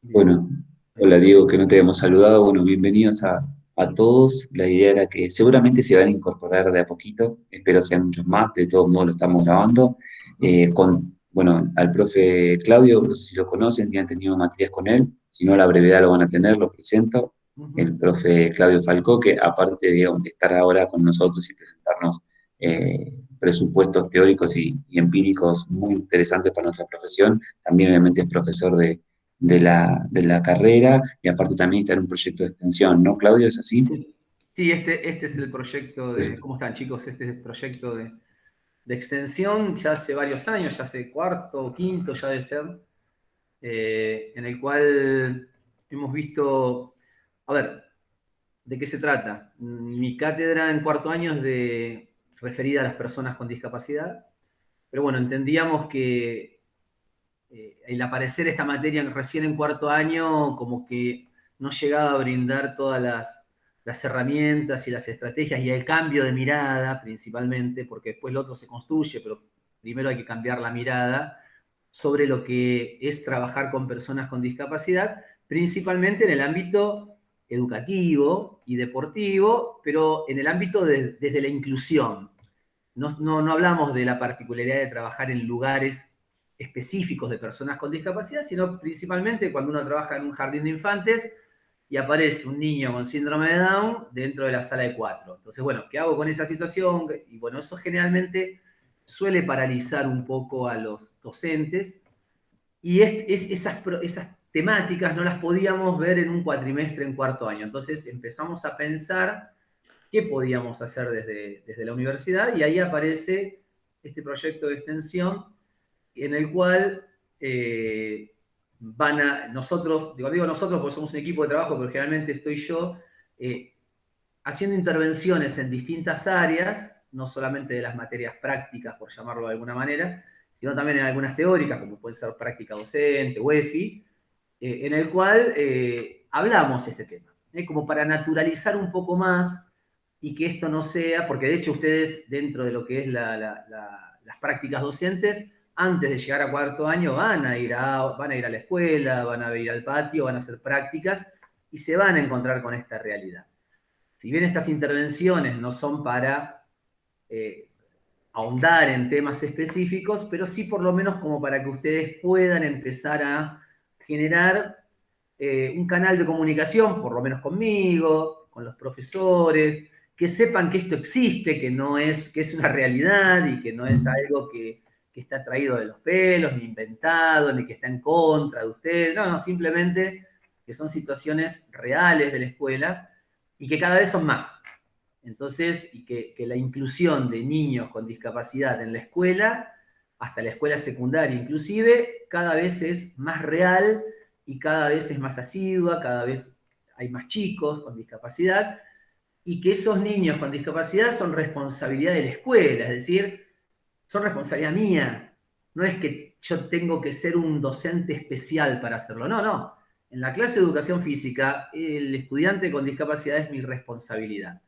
Bien. Bueno, hola Diego, que no te habíamos saludado. Bueno, bienvenidos a todos. La idea era que seguramente se van a incorporar de a poquito, espero sean muchos más, de todos modos lo estamos grabando. Bueno, al profe Claudio, no sé si lo conocen, ya han tenido materias con él, si no, a la brevedad lo van a tener, lo presento. El Ujú. profe Claudio Falcó, que aparte de estar ahora con nosotros y presentarnos presupuestos teóricos y empíricos muy interesantes para nuestra profesión, también obviamente es profesor de la carrera y aparte también está en un proyecto de extensión, ¿no, Claudio? ¿Es así? Sí, sí, este es el proyecto de. ¿Cómo están, chicos? Este es el proyecto de extensión ya hace varios años, ya hace cuarto o quinto, ya de ser, en el cual hemos visto. A ver, ¿de qué se trata? Mi cátedra en cuarto año es referida a las personas con discapacidad, pero bueno, entendíamos que el aparecer esta materia recién en cuarto año como que no llegaba a brindar todas las herramientas y las estrategias y el cambio de mirada principalmente, porque después lo otro se construye, pero primero hay que cambiar la mirada sobre lo que es trabajar con personas con discapacidad, principalmente en el ámbito educativo y deportivo, pero en el ámbito desde la inclusión. No hablamos de la particularidad de trabajar en lugares específicos de personas con discapacidad, sino principalmente cuando uno trabaja en un jardín de infantes y aparece un niño con síndrome de Down dentro de la sala de cuatro. Entonces, bueno, ¿qué hago con esa situación? Y bueno, eso generalmente suele paralizar un poco a los docentes y esas temáticas no las podíamos ver en un cuatrimestre en cuarto año. Entonces empezamos a pensar qué podíamos hacer desde la universidad y ahí aparece este proyecto de extensión en el cual nosotros, digo nosotros porque somos un equipo de trabajo, pero generalmente estoy yo, eh, haciendo intervenciones en distintas áreas, no solamente de las materias prácticas, por llamarlo de alguna manera, sino también en algunas teóricas, como puede ser práctica docente, UEFI, en el cual hablamos este tema, como para naturalizar un poco más y que esto no sea, porque de hecho ustedes dentro de lo que es las prácticas docentes, antes de llegar a cuarto año van a ir a la escuela, van a ir al patio, van a hacer prácticas y se van a encontrar con esta realidad. Si bien estas intervenciones no son para eh, ahondar en temas específicos, pero sí por lo menos como para que ustedes puedan empezar a generar un canal de comunicación, por lo menos conmigo, con los profesores, que sepan que esto existe, que es una realidad y que no es algo que está traído de los pelos, ni inventado, ni que está en contra de ustedes. No, no, simplemente que son situaciones reales de la escuela y que cada vez son más. Entonces, y que la inclusión de niños con discapacidad en la escuela, hasta la escuela secundaria inclusive, cada vez es más real y cada vez es más asidua, cada vez hay más chicos con discapacidad, y que esos niños con discapacidad son responsabilidad de la escuela, es decir, son responsabilidad mía. No es que yo tengo que ser un docente especial para hacerlo, no, no. En la clase de educación física, el estudiante con discapacidad es mi responsabilidad.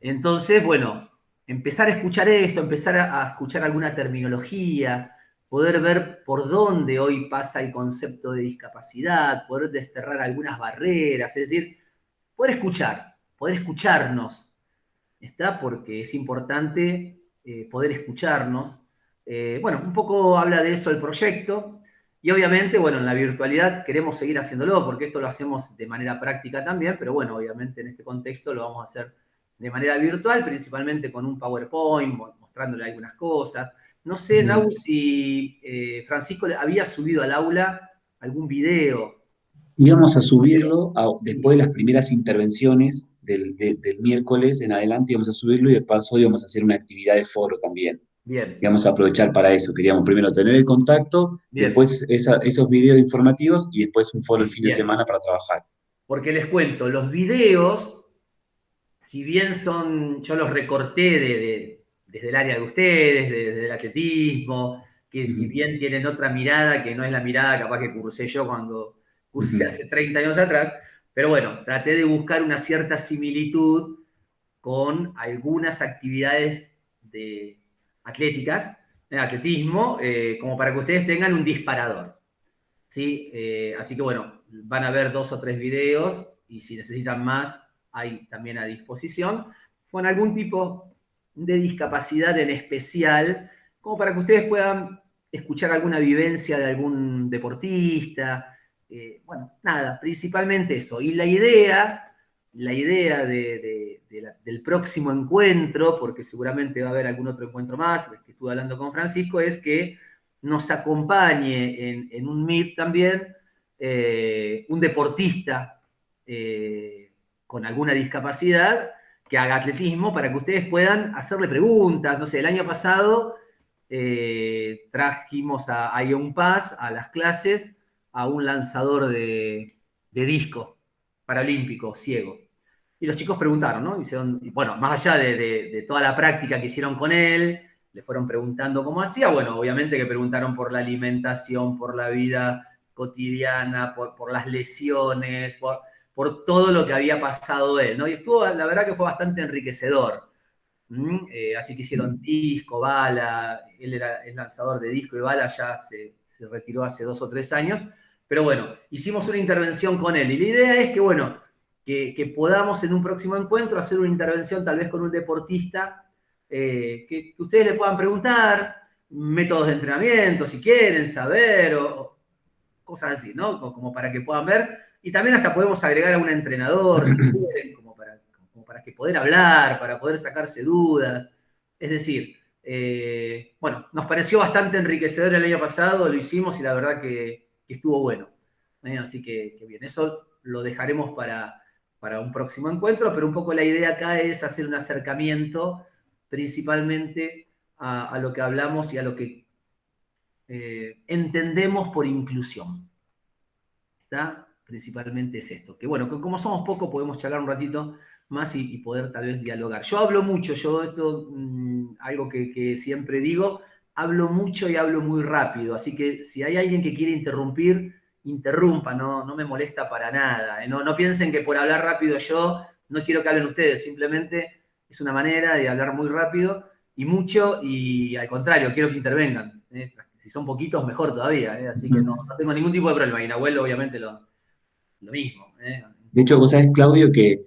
Entonces, bueno, empezar a escuchar esto, empezar a escuchar alguna terminología, poder ver por dónde hoy pasa el concepto de discapacidad, poder desterrar algunas barreras, es decir, poder escucharnos, ¿está? Porque es importante poder escucharnos. Bueno, un poco habla de eso el proyecto. Y obviamente, bueno, en la virtualidad queremos seguir haciéndolo, porque esto lo hacemos de manera práctica también, pero bueno, obviamente en este contexto lo vamos a hacer de manera virtual, principalmente con un PowerPoint, mostrándole algunas cosas. No sé, Nau, Bien. si Francisco había subido al aula algún video. Íbamos a subirlo después Sí, de las primeras intervenciones del miércoles en adelante, íbamos a subirlo y de paso íbamos a hacer una actividad de foro también. bien, Íbamos a aprovechar para eso. Queríamos primero tener el contacto, bien, después esos videos informativos y después un foro el fin de bien. semana para trabajar. Porque les cuento, los videos, si bien yo los recorté desde el área de ustedes, desde el atletismo, que si Ujú, bien tienen otra mirada, que no es la mirada capaz que cursé yo cuando cursé ujú. hace 30 años atrás, pero bueno, traté de buscar una cierta similitud con algunas actividades atléticas, de atletismo, como para que ustedes tengan un disparador. ¿sí? Así que bueno, van a ver 2 o 3 videos y si necesitan más, hay también a disposición, con algún tipo de discapacidad en especial, como para que ustedes puedan escuchar alguna vivencia de algún deportista. Bueno, nada, principalmente eso. Y la idea del próximo encuentro, porque seguramente va a haber algún otro encuentro más, del que estuve hablando con Francisco, es que nos acompañe en un Meet también un deportista con alguna discapacidad que haga atletismo para que ustedes puedan hacerle preguntas. No sé, el año pasado trajimos a Ion Paz a las clases a un lanzador de disco paralímpico ciego. Y los chicos preguntaron, ¿no? Hicieron, bueno, más allá de toda la práctica que hicieron con él, le fueron preguntando cómo hacía. Bueno, obviamente que preguntaron por la alimentación, por la vida cotidiana, por las lesiones, por todo lo que había pasado él, ¿no? Y estuvo, la verdad que fue bastante enriquecedor. Así que hicieron disco, bala, él es lanzador de disco y bala, ya se retiró hace 2 o 3 años, pero bueno, hicimos una intervención con él y la idea es que, bueno, que podamos en un próximo encuentro hacer una intervención tal vez con un deportista, que ustedes le puedan preguntar métodos de entrenamiento, si quieren saber, o cosas así, ¿no? Como para que puedan ver. Y también hasta podemos agregar a un entrenador, si quieren, como para que poder hablar, para poder sacarse dudas. Es decir, bueno, nos pareció bastante enriquecedor el año pasado, lo hicimos y la verdad que estuvo bueno. Así que bien, eso lo dejaremos para un próximo encuentro, pero un poco la idea acá es hacer un acercamiento principalmente a lo que hablamos y a lo que entendemos por inclusión. ¿Está? Principalmente es esto. Que bueno, que como somos pocos podemos charlar un ratito más y poder tal vez dialogar. Yo hablo mucho, yo esto, algo que siempre digo, hablo mucho y hablo muy rápido, así que si hay alguien que quiere interrumpir, interrumpa, no me molesta para nada. No piensen que por hablar rápido yo no quiero que hablen ustedes, simplemente es una manera de hablar muy rápido y mucho, y al contrario, quiero que intervengan. Si son poquitos, mejor todavía, así que no tengo ningún tipo de problema. Y Nahuel, obviamente, lo mismo. De hecho, vos sabés, Claudio, que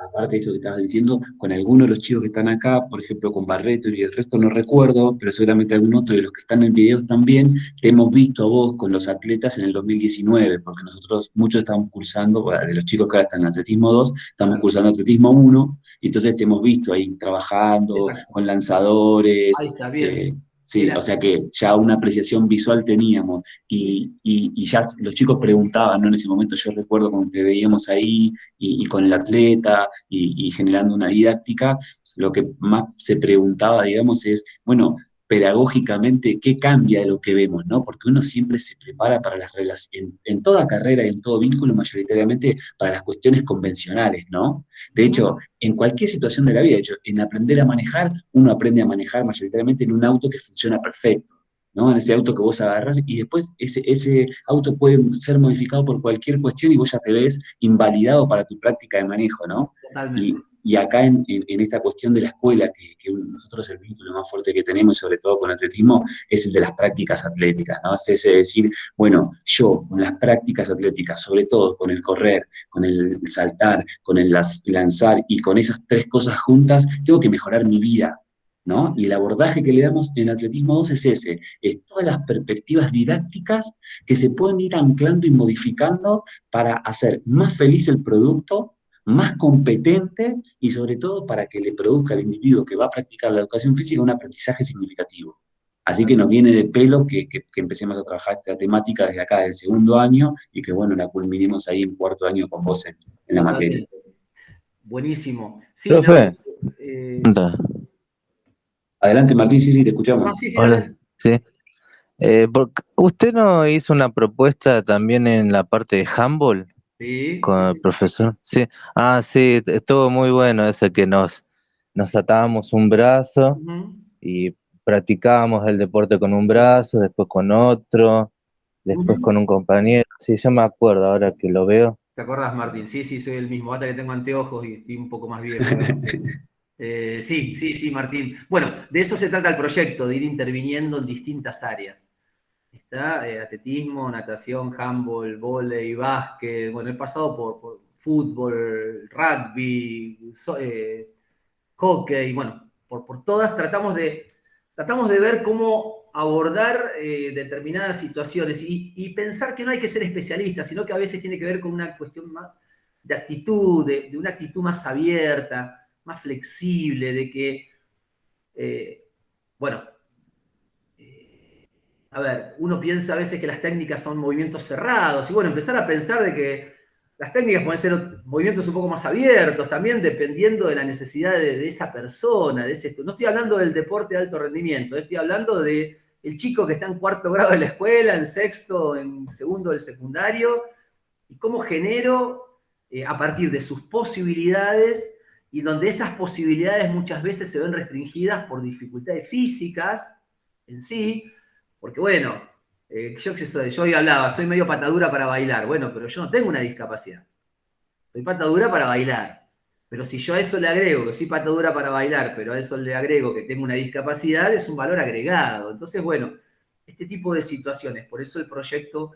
aparte de esto que estabas diciendo, con algunos de los chicos que están acá, por ejemplo, con Barreto y el resto no recuerdo, pero seguramente algún otro de los que están en videos también, te hemos visto a vos con los atletas en el 2019, porque nosotros muchos estamos cursando, bueno, de los chicos que ahora están en atletismo 2, estamos Claro. cursando atletismo 1, y entonces te hemos visto ahí trabajando Exacto. con Ahí lanzadores, está, bien. sí, o Era, sea que ya una apreciación visual teníamos, y ya los chicos preguntaban, ¿no? En ese momento yo recuerdo cuando te veíamos ahí, y con el atleta y generando una didáctica, lo que más se preguntaba, digamos, es, bueno, pedagógicamente, ¿qué cambia de lo que vemos, no? Porque uno siempre se prepara para las relaciones, en toda carrera y en todo vínculo, mayoritariamente para las cuestiones convencionales, ¿no? De hecho, en cualquier situación de la vida, de hecho, en aprender a manejar, uno aprende a manejar mayoritariamente en un auto que funciona perfecto. ¿No? En ese auto que vos agarras y después ese auto puede ser modificado por cualquier cuestión y vos ya te ves invalidado para tu práctica de manejo, ¿no? totalmente. Y acá en esta cuestión de la escuela, que nosotros el vínculo más fuerte que tenemos, sobre todo con el atletismo, es el de las prácticas atléticas, ¿no? Es ese decir, bueno, yo con las prácticas atléticas, sobre todo con el correr, con el saltar, con el lanzar y con esas tres cosas juntas, tengo que mejorar mi vida, ¿no? Y el abordaje que le damos en Atletismo 2 es ese, es todas las perspectivas didácticas que se pueden ir anclando y modificando para hacer más feliz el producto, más competente y sobre todo para que le produzca al individuo que va a practicar la educación física un aprendizaje significativo. Así que nos viene de pelo que empecemos a trabajar esta temática desde acá, del segundo año, y que bueno, la culminemos ahí en cuarto año con vos en la materia. Totalmente. Buenísimo. Sí, Nahuel. Profe, pregunta. Adelante, Martín, sí, sí, te No, escuchamos. sí, sí, Hola, dale. sí. ¿Usted no hizo una propuesta también en la parte de handball Sí, con sí, el sí. profesor? Sí. Ah, sí, estuvo muy bueno ese que nos atábamos un brazo Ujú, y practicábamos el deporte con un exacto. brazo, después con otro, después Ujú. con un compañero. Sí, yo me acuerdo ahora que lo veo. ¿Te acordás, Martín? Sí, sí, soy el mismo. Hasta que tengo anteojos y estoy un poco más viejo, obviamente. Sí, Martín. Bueno, de eso se trata el proyecto, de ir interviniendo en distintas áreas. Está atletismo, natación, handball, vóley, básquet. Bueno, he pasado por fútbol, rugby, hockey, bueno, por todas tratamos de ver cómo abordar determinadas situaciones y pensar que no hay que ser especialista, sino que a veces tiene que ver con una cuestión más de actitud, de una actitud más abierta, más flexible, de que, bueno, a ver, uno piensa a veces que las técnicas son movimientos cerrados, y bueno, empezar a pensar de que las técnicas pueden ser movimientos un poco más abiertos, también dependiendo de la necesidad de esa persona, de ese. No estoy hablando del deporte de alto rendimiento, estoy hablando de el chico que está en cuarto grado de la escuela, en sexto, en segundo del secundario, y cómo genero a partir de sus posibilidades, y donde esas posibilidades muchas veces se ven restringidas por dificultades físicas en sí, porque bueno, yo qué sé, yo hoy hablaba, soy medio patadura para bailar, bueno, pero yo no tengo una discapacidad, soy patadura para bailar. Pero si yo a eso le agrego que soy patadura para bailar, pero a eso le agrego que tengo una discapacidad, es un valor agregado. Entonces, bueno, este tipo de situaciones, por eso el proyecto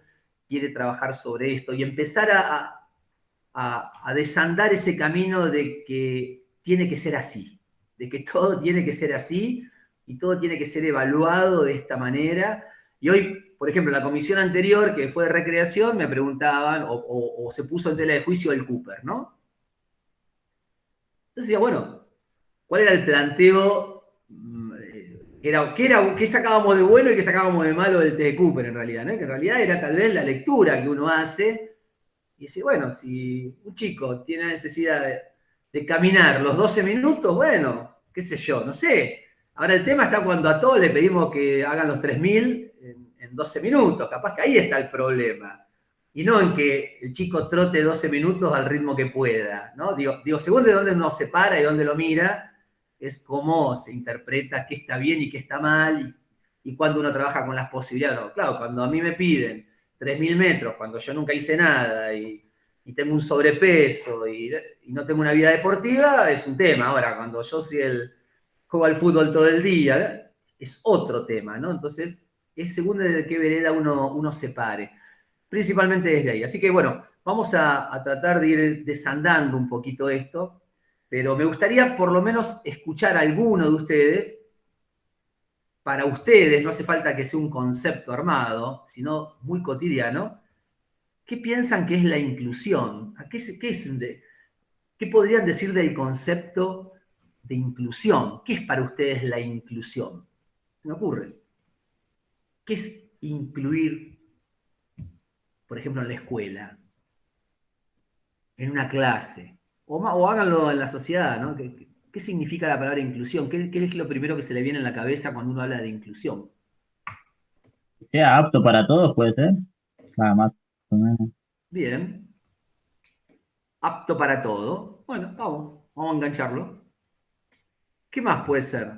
quiere trabajar sobre esto y empezar a desandar ese camino de que tiene que ser así, de que todo tiene que ser así y todo tiene que ser evaluado de esta manera. Y hoy, por ejemplo, la comisión anterior, que fue de recreación, me preguntaban, o se puso en tela de juicio el Cooper, ¿no? Entonces decía, bueno, ¿cuál era el planteo? ¿Qué sacábamos de bueno y qué sacábamos de malo del T. Cooper en realidad? ¿No? Que en realidad era tal vez la lectura que uno hace y decir, bueno, si un chico tiene necesidad de caminar los 12 minutos, bueno, qué sé yo, no sé. Ahora el tema está cuando a todos le pedimos que hagan los 3000 en 12 minutos, capaz que ahí está el problema. Y no en que el chico trote 12 minutos al ritmo que pueda, ¿no? Digo, según de dónde uno se para y dónde lo mira, es cómo se interpreta qué está bien y qué está mal, y cuando uno trabaja con las posibilidades. No, claro, cuando a mí me piden 3000 metros, cuando yo nunca hice nada y tengo un sobrepeso y no tengo una vida deportiva, es un tema. Ahora, cuando yo soy juego al fútbol todo el día, es otro tema, ¿no? Entonces, es según de qué vereda uno se pare, principalmente desde ahí. Así que bueno, vamos a tratar de ir desandando un poquito esto, pero me gustaría por lo menos escuchar a alguno de ustedes. Para ustedes, no hace falta que sea un concepto armado, sino muy cotidiano. ¿Qué piensan que es la inclusión? ¿Qué podrían decir del concepto de inclusión? ¿Qué es para ustedes la inclusión? ¿Se me ocurre? ¿Qué es incluir, por ejemplo, en la escuela, en una clase? O háganlo en la sociedad, ¿no? ¿Qué significa la palabra inclusión? ¿Qué es lo primero que se le viene en la cabeza cuando uno habla de inclusión? Sea apto para todos, puede ser. Nada más o menos. Bien, apto para todo. Bueno, vamos a engancharlo. ¿Qué más puede ser?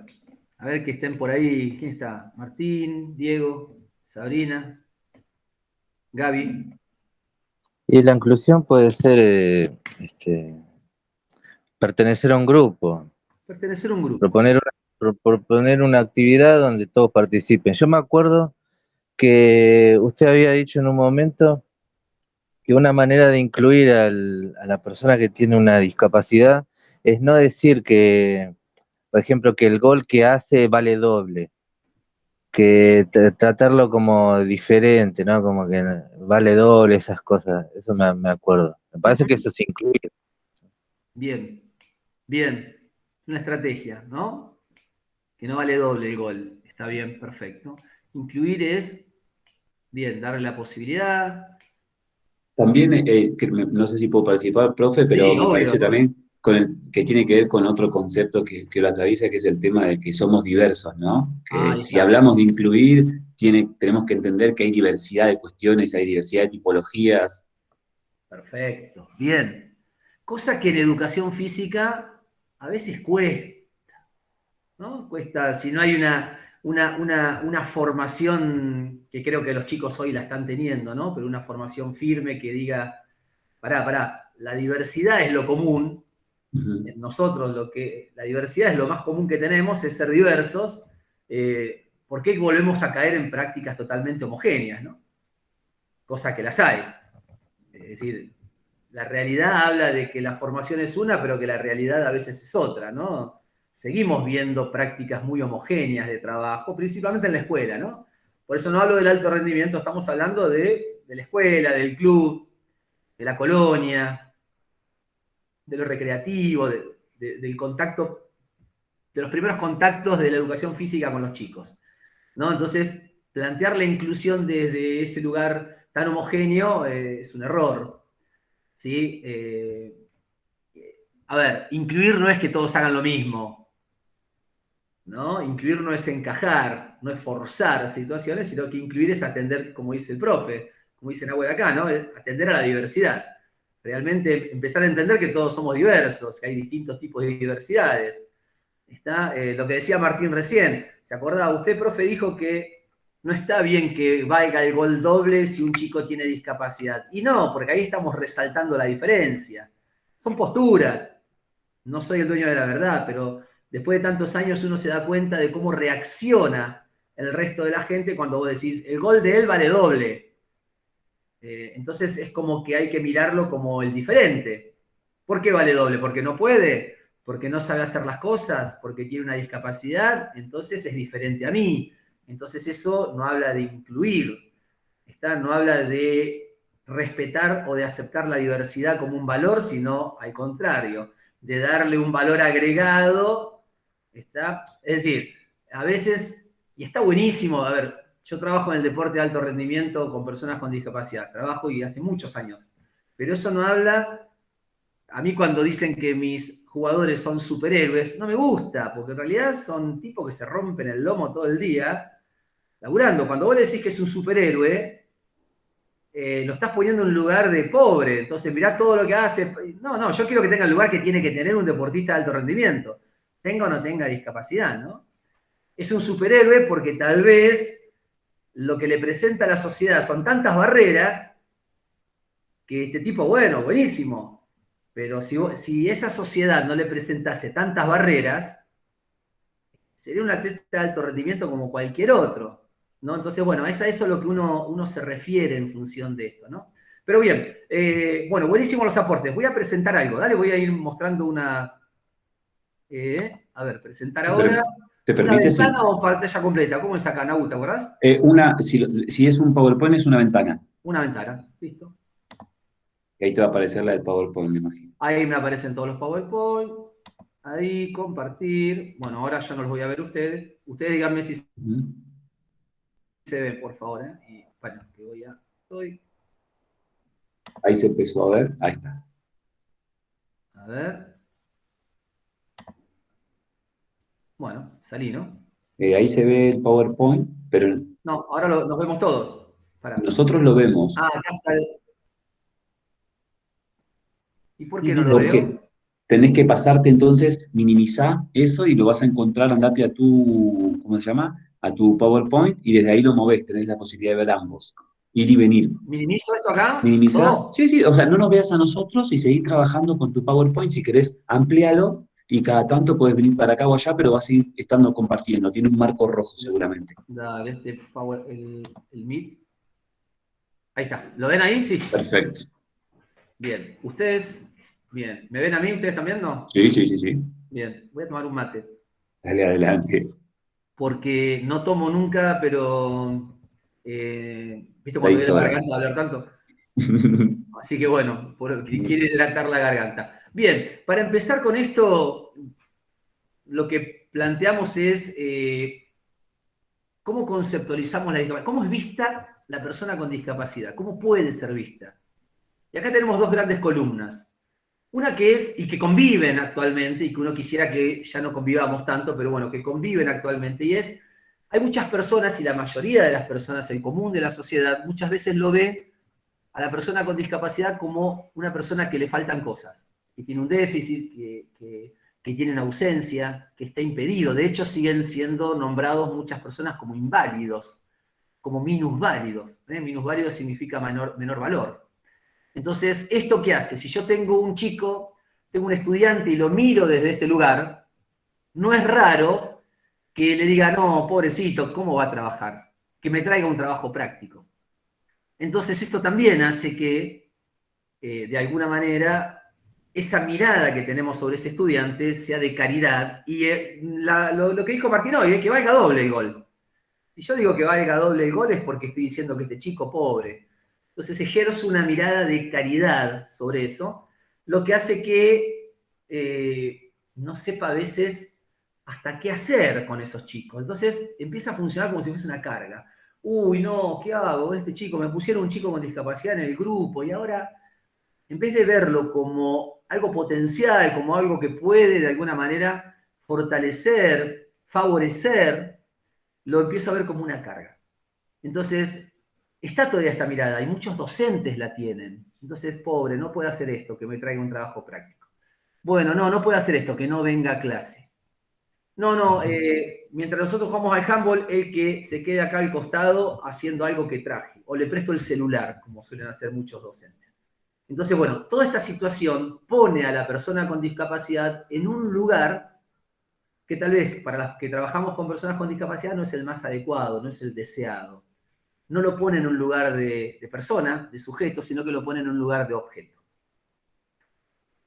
A ver que estén por ahí. ¿Quién está? Martín, Diego, Sabrina, Gaby. Y la inclusión puede ser pertenecer a un grupo, Pertenecer a un grupo. proponer una actividad donde todos participen. Yo me acuerdo que usted había dicho en un momento que una manera de incluir a la persona que tiene una discapacidad es no decir que, por ejemplo, que el gol que hace vale doble, que tratarlo como diferente, ¿no? Como que vale doble esas cosas, eso me acuerdo. Me parece que eso se incluye. Bien, bien. Una estrategia, ¿no? Que no vale doble el gol. Está bien, perfecto. Incluir es, bien, darle la posibilidad. También, no sé si puedo participar, profe, pero Sí, me parece obvio. también que tiene que ver con otro concepto que lo atraviesa, que es el tema de que somos diversos, ¿no? Ah, Que ahí si está. hablamos de incluir, tenemos que entender que hay diversidad de cuestiones, hay diversidad de tipologías. Perfecto. Bien. Cosa que en educación física a veces cuesta. ¿No? Cuesta, si no hay una formación, que creo que los chicos hoy la están teniendo, ¿no? Pero una formación firme que diga, pará, la diversidad es lo común, Ujú. en nosotros la diversidad es lo más común que tenemos, es ser diversos, ¿por qué volvemos a caer en prácticas totalmente homogéneas, ¿no? Cosa que las hay. Es decir, la realidad habla de que la formación es una, pero que la realidad a veces es otra, ¿no? Seguimos viendo prácticas muy homogéneas de trabajo, principalmente en la escuela, ¿no? Por eso no hablo del alto rendimiento, estamos hablando de la escuela, del club, de la colonia, de lo recreativo, del contacto, de los primeros contactos de la educación física con los chicos, ¿no? Entonces, plantear la inclusión desde ese lugar tan homogéneo es un error, ¿sí? A ver, incluir no es que todos hagan lo mismo, ¿no? Incluir no es encajar, no es forzar situaciones, sino que incluir es atender, como dice el profe, como dice Nahuel acá, ¿no? Es atender a la diversidad. Realmente empezar a entender que todos somos diversos, que hay distintos tipos de diversidades. Está lo que decía Martín recién. ¿Se acordaba? Usted, profe, dijo que no está bien que valga el gol doble si un chico tiene discapacidad. Y no, porque ahí estamos resaltando la diferencia. Son posturas. No soy el dueño de la verdad, pero después de tantos años uno se da cuenta de cómo reacciona el resto de la gente cuando vos decís, el gol de él vale doble. Entonces es como que hay que mirarlo como el diferente. ¿Por qué vale doble? ¿Porque no puede? ¿Porque no sabe hacer las cosas? ¿Porque tiene una discapacidad? Entonces es diferente a mí. Entonces eso no habla de incluir, no habla de respetar o de aceptar la diversidad como un valor, sino al contrario, de darle un valor agregado. Es decir, a veces, y está buenísimo, a ver, yo trabajo en el deporte de alto rendimiento con personas con discapacidad, trabajo y hace muchos años, pero eso no habla, a mí cuando dicen que mis jugadores son superhéroes, no me gusta, porque en realidad son tipos que se rompen el lomo todo el día, laburando. Cuando vos le decís que es un superhéroe, lo estás poniendo en un lugar de pobre, entonces mirá todo lo que hace. No, yo quiero que tenga el lugar que tiene que tener un deportista de alto rendimiento, tenga o no tenga discapacidad, ¿no? Es un superhéroe porque tal vez lo que le presenta a la sociedad son tantas barreras que este tipo, bueno, buenísimo, pero si esa sociedad no le presentase tantas barreras, sería un atleta de alto rendimiento como cualquier otro, ¿no? Entonces, bueno, es a eso a lo que uno se refiere en función de esto, ¿no? Pero bien, bueno, buenísimos los aportes. Voy a presentar algo, ¿dale? Voy a ir mostrando unas... a ver, presentar ahora... ¿Te ¿Una permite? ventana o pantalla completa? ¿Cómo es acá, Nahu, te acordás? Si es un PowerPoint, es una ventana. Una ventana, listo. Y ahí te va a aparecer la del PowerPoint, me imagino. Ahí me aparecen todos los PowerPoint. Ahí, compartir. Bueno, ahora ya no los voy a ver ustedes. Ustedes díganme si se ven, por favor. Y, bueno, que voy a... Ahí se empezó a ver. Ahí está. A ver. Bueno, salí, ¿no? Ahí se ve el PowerPoint, pero No, ahora nos vemos todos. Pará. nosotros lo vemos. Ah, acá está el... ¿Y por qué no lo Porque veo? tenés que pasarte entonces, minimizar eso y lo vas a encontrar, andate a tu, ¿cómo se llama? A tu PowerPoint y desde ahí lo movés, tenés la posibilidad de ver ambos, ir y venir. ¿Minimizo esto acá? Minimizar, ¿Todo? sí, o sea, no nos veas a nosotros y seguir trabajando con tu PowerPoint, si querés, amplíalo y cada tanto puedes venir para acá o allá, pero vas a ir estando compartiendo, tiene un marco rojo seguramente. Dale, el Meet. Ahí está. ¿Lo ven ahí? Sí. Perfecto. Bien. ¿Ustedes? Bien. ¿Me ven a mí? ¿Ustedes también no? Sí. Bien. Voy a tomar un mate. Dale adelante. Porque no tomo nunca, pero... ¿viste cuando 6 viene la horas. garganta a hablar tanto? Así que bueno, porque quiere hidratar la garganta. Bien, para empezar con esto, lo que planteamos es cómo conceptualizamos la discapacidad, cómo es vista la persona con discapacidad, cómo puede ser vista. Y acá tenemos dos grandes columnas. Una que es, y que conviven actualmente, y que uno quisiera que ya no convivamos tanto, pero bueno, que conviven actualmente, y es, hay muchas personas, y la mayoría de las personas, el común de la sociedad, muchas veces lo ve a la persona con discapacidad como una persona que le faltan cosas, que tiene un déficit, que tiene una ausencia, que está impedido. De hecho, siguen siendo nombrados muchas personas como inválidos, como minusválidos. Minusválido significa menor valor. Entonces, ¿esto qué hace? Si yo tengo un chico, tengo un estudiante y lo miro desde este lugar, no es raro que le diga, no, pobrecito, ¿cómo va a trabajar? Que me traiga un trabajo práctico. Entonces esto también hace que, de alguna manera, esa mirada que tenemos sobre ese estudiante sea de caridad. Y lo que dijo Martín hoy, que valga doble el gol. Si yo digo que valga doble el gol es porque estoy diciendo que este chico pobre. Entonces ejerzo una mirada de caridad sobre eso, lo que hace que no sepa a veces hasta qué hacer con esos chicos. Entonces empieza a funcionar como si fuese una carga. Uy, no, ¿qué hago? Este chico, me pusieron un chico con discapacidad en el grupo y ahora, en vez de verlo como algo potencial, como algo que puede de alguna manera fortalecer, favorecer, lo empiezo a ver como una carga. Entonces, está todavía esta mirada y muchos docentes la tienen. Entonces, pobre, no puede hacer esto, que me traiga un trabajo práctico. Bueno, no puede hacer esto, que no venga a clase. No, mientras nosotros jugamos al handball, el que se quede acá al costado haciendo algo que traje, o le presto el celular, como suelen hacer muchos docentes. Entonces, bueno, toda esta situación pone a la persona con discapacidad en un lugar que tal vez para las que trabajamos con personas con discapacidad no es el más adecuado, no es el deseado. No lo pone en un lugar de persona, de sujeto, sino que lo pone en un lugar de objeto.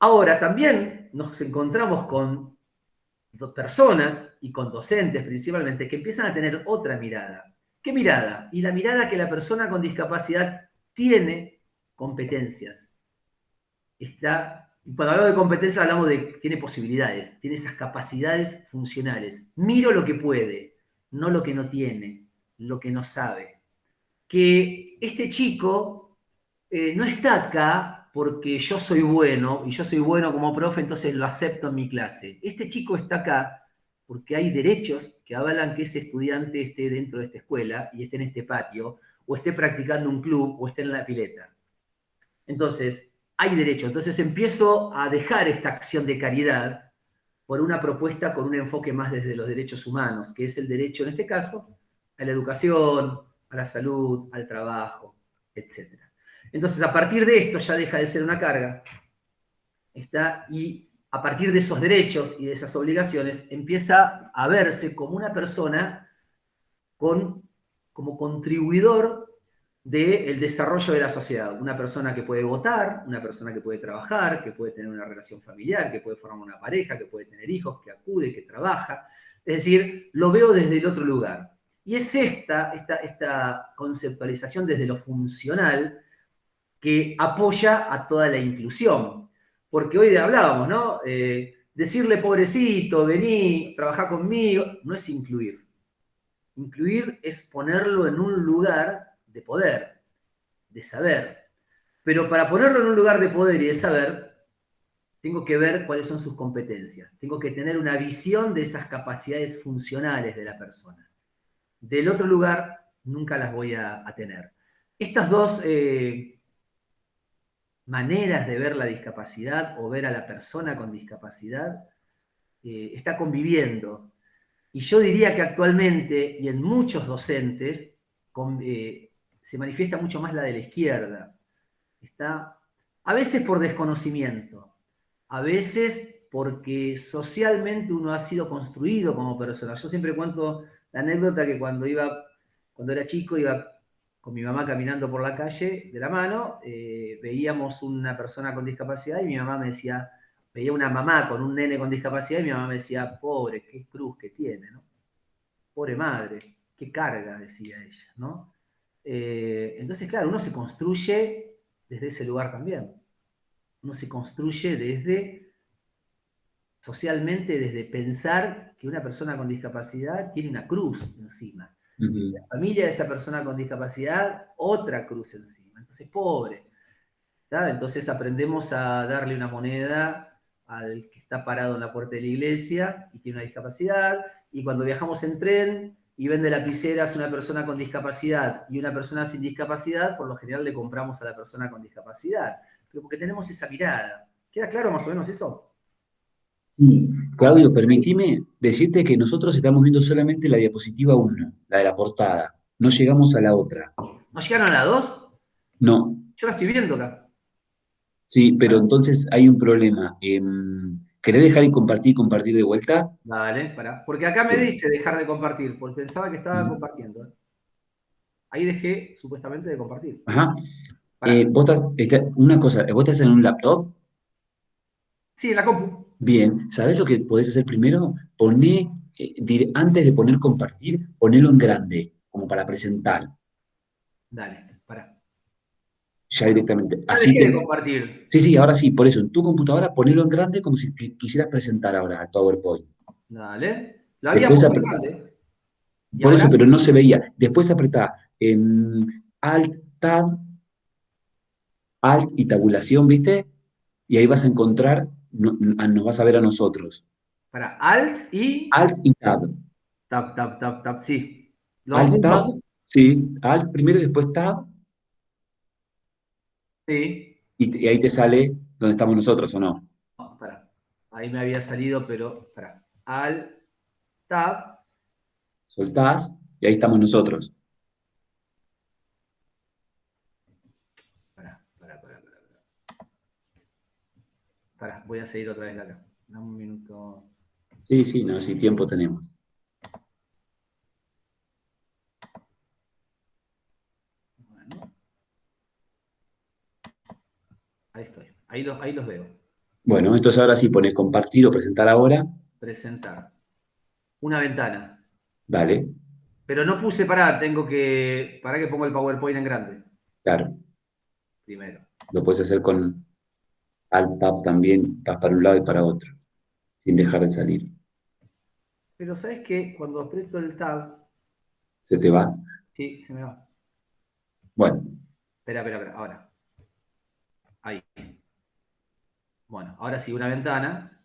Ahora, también nos encontramos con personas y con docentes principalmente que empiezan a tener otra mirada. ¿Qué mirada? Y la mirada que la persona con discapacidad tiene competencias. Y cuando hablamos de competencias hablamos de que tiene posibilidades, tiene esas capacidades funcionales. Miro lo que puede, no lo que no tiene, lo que no sabe. Que este chico no está acá porque yo soy bueno, y yo soy bueno como profe, entonces lo acepto en mi clase. Este chico está acá porque hay derechos que avalan que ese estudiante esté dentro de esta escuela y esté en este patio, o esté practicando un club, o esté en la pileta. Entonces, hay derecho. Entonces empiezo a dejar esta acción de caridad por una propuesta con un enfoque más desde los derechos humanos, que es el derecho, en este caso, a la educación, a la salud, al trabajo, etc. Entonces, a partir de esto ya deja de ser una carga, y a partir de esos derechos y de esas obligaciones empieza a verse como una persona como contribuidor del desarrollo de la sociedad. Una persona que puede votar, una persona que puede trabajar, que puede tener una relación familiar, que puede formar una pareja, que puede tener hijos, que acude, que trabaja. Es decir, lo veo desde el otro lugar. Y es esta conceptualización desde lo funcional que apoya a toda la inclusión. Porque hoy hablábamos, ¿no? Decirle pobrecito, vení, trabajá conmigo, no es incluir. Incluir es ponerlo en un lugar de poder, de saber. Pero para ponerlo en un lugar de poder y de saber, tengo que ver cuáles son sus competencias. Tengo que tener una visión de esas capacidades funcionales de la persona. Del otro lugar, nunca las voy a tener. Estas dos maneras de ver la discapacidad o ver a la persona con discapacidad está conviviendo. Y yo diría que actualmente, y en muchos docentes, se manifiesta mucho más la de la izquierda. A veces por desconocimiento, a veces porque socialmente uno ha sido construido como persona. Yo siempre cuento la anécdota que cuando era chico, iba con mi mamá caminando por la calle de la mano, veíamos una persona con discapacidad y mi mamá me decía, veía una mamá con un nene con discapacidad y mi mamá me decía, pobre, qué cruz que tiene, ¿no? Pobre madre, qué carga, decía ella, ¿no? Entonces, claro, uno se construye desde ese lugar también. Uno se construye socialmente, desde pensar que una persona con discapacidad tiene una cruz encima. La familia de esa persona con discapacidad, otra cruz encima. Entonces, pobre. ¿Tá? Entonces aprendemos a darle una moneda al que está parado en la puerta de la iglesia y tiene una discapacidad, y cuando viajamos en tren y vende lapiceras una persona con discapacidad y una persona sin discapacidad, por lo general le compramos a la persona con discapacidad, pero porque tenemos esa mirada. ¿Queda claro más o menos eso? Sí, Claudio, permitime decirte que nosotros estamos viendo solamente la diapositiva 1, la de la portada. No llegamos a la otra. ¿No llegaron a la 2? No, Yo la estoy viendo acá. sí, pero entonces hay un problema. ¿Querés dejar y compartir de vuelta? Dale, pará. Porque acá me dice dejar de compartir, porque pensaba que estaba compartiendo. Ahí dejé, supuestamente, de compartir. Ajá. Pará. Una cosa, ¿vos estás en un laptop? Sí, en la compu. Bien, ¿sabés lo que podés hacer primero? Antes de poner compartir, ponelo en grande, como para presentar, Dale, pará. ya directamente. Ya Así dejé de te... compartir. Sí, sí, ahora sí, por eso, en tu computadora ponelo en grande como si quisieras presentar ahora el PowerPoint. Dale. Lo había Después puesto en apretá, grande. ¿Y por ahora? eso, pero no se veía. Después apretá Alt, Tab, Alt y tabulación, ¿viste? Y ahí vas a encontrar, nos vas a ver a nosotros. Pará. Alt y Alt y Tab. tab, tab, tab, tab. Sí. ¿Los Alt Tab, juntos? sí, Alt primero y después Tab, Sí. y ahí te sale donde estamos nosotros, ¿o no? No, pará. Ahí me había salido, pero pará. Alt, tab. Soltás y ahí estamos nosotros. Pará, pará, pará, pará. Pará, voy a seguir otra vez de acá. Dame un minuto. Sí, sí, no, sí, tiempo tenemos. Bueno, ahí estoy. Ahí los veo. Bueno, entonces ahora sí pones compartir o presentar ahora. Presentar. Una ventana. Dale, Pero no puse pará, tengo que. Pará que pongo el PowerPoint en grande. claro. Primero. Lo puedes hacer con Alt Tab también, vas para un lado y para otro, sin dejar de salir. Pero ¿sabes qué? Cuando aprieto el tab. ¿Se te va? Sí, se me va. Bueno, Espera, espera, espera. Ahora. Ahí. Bueno, ahora sí, una ventana.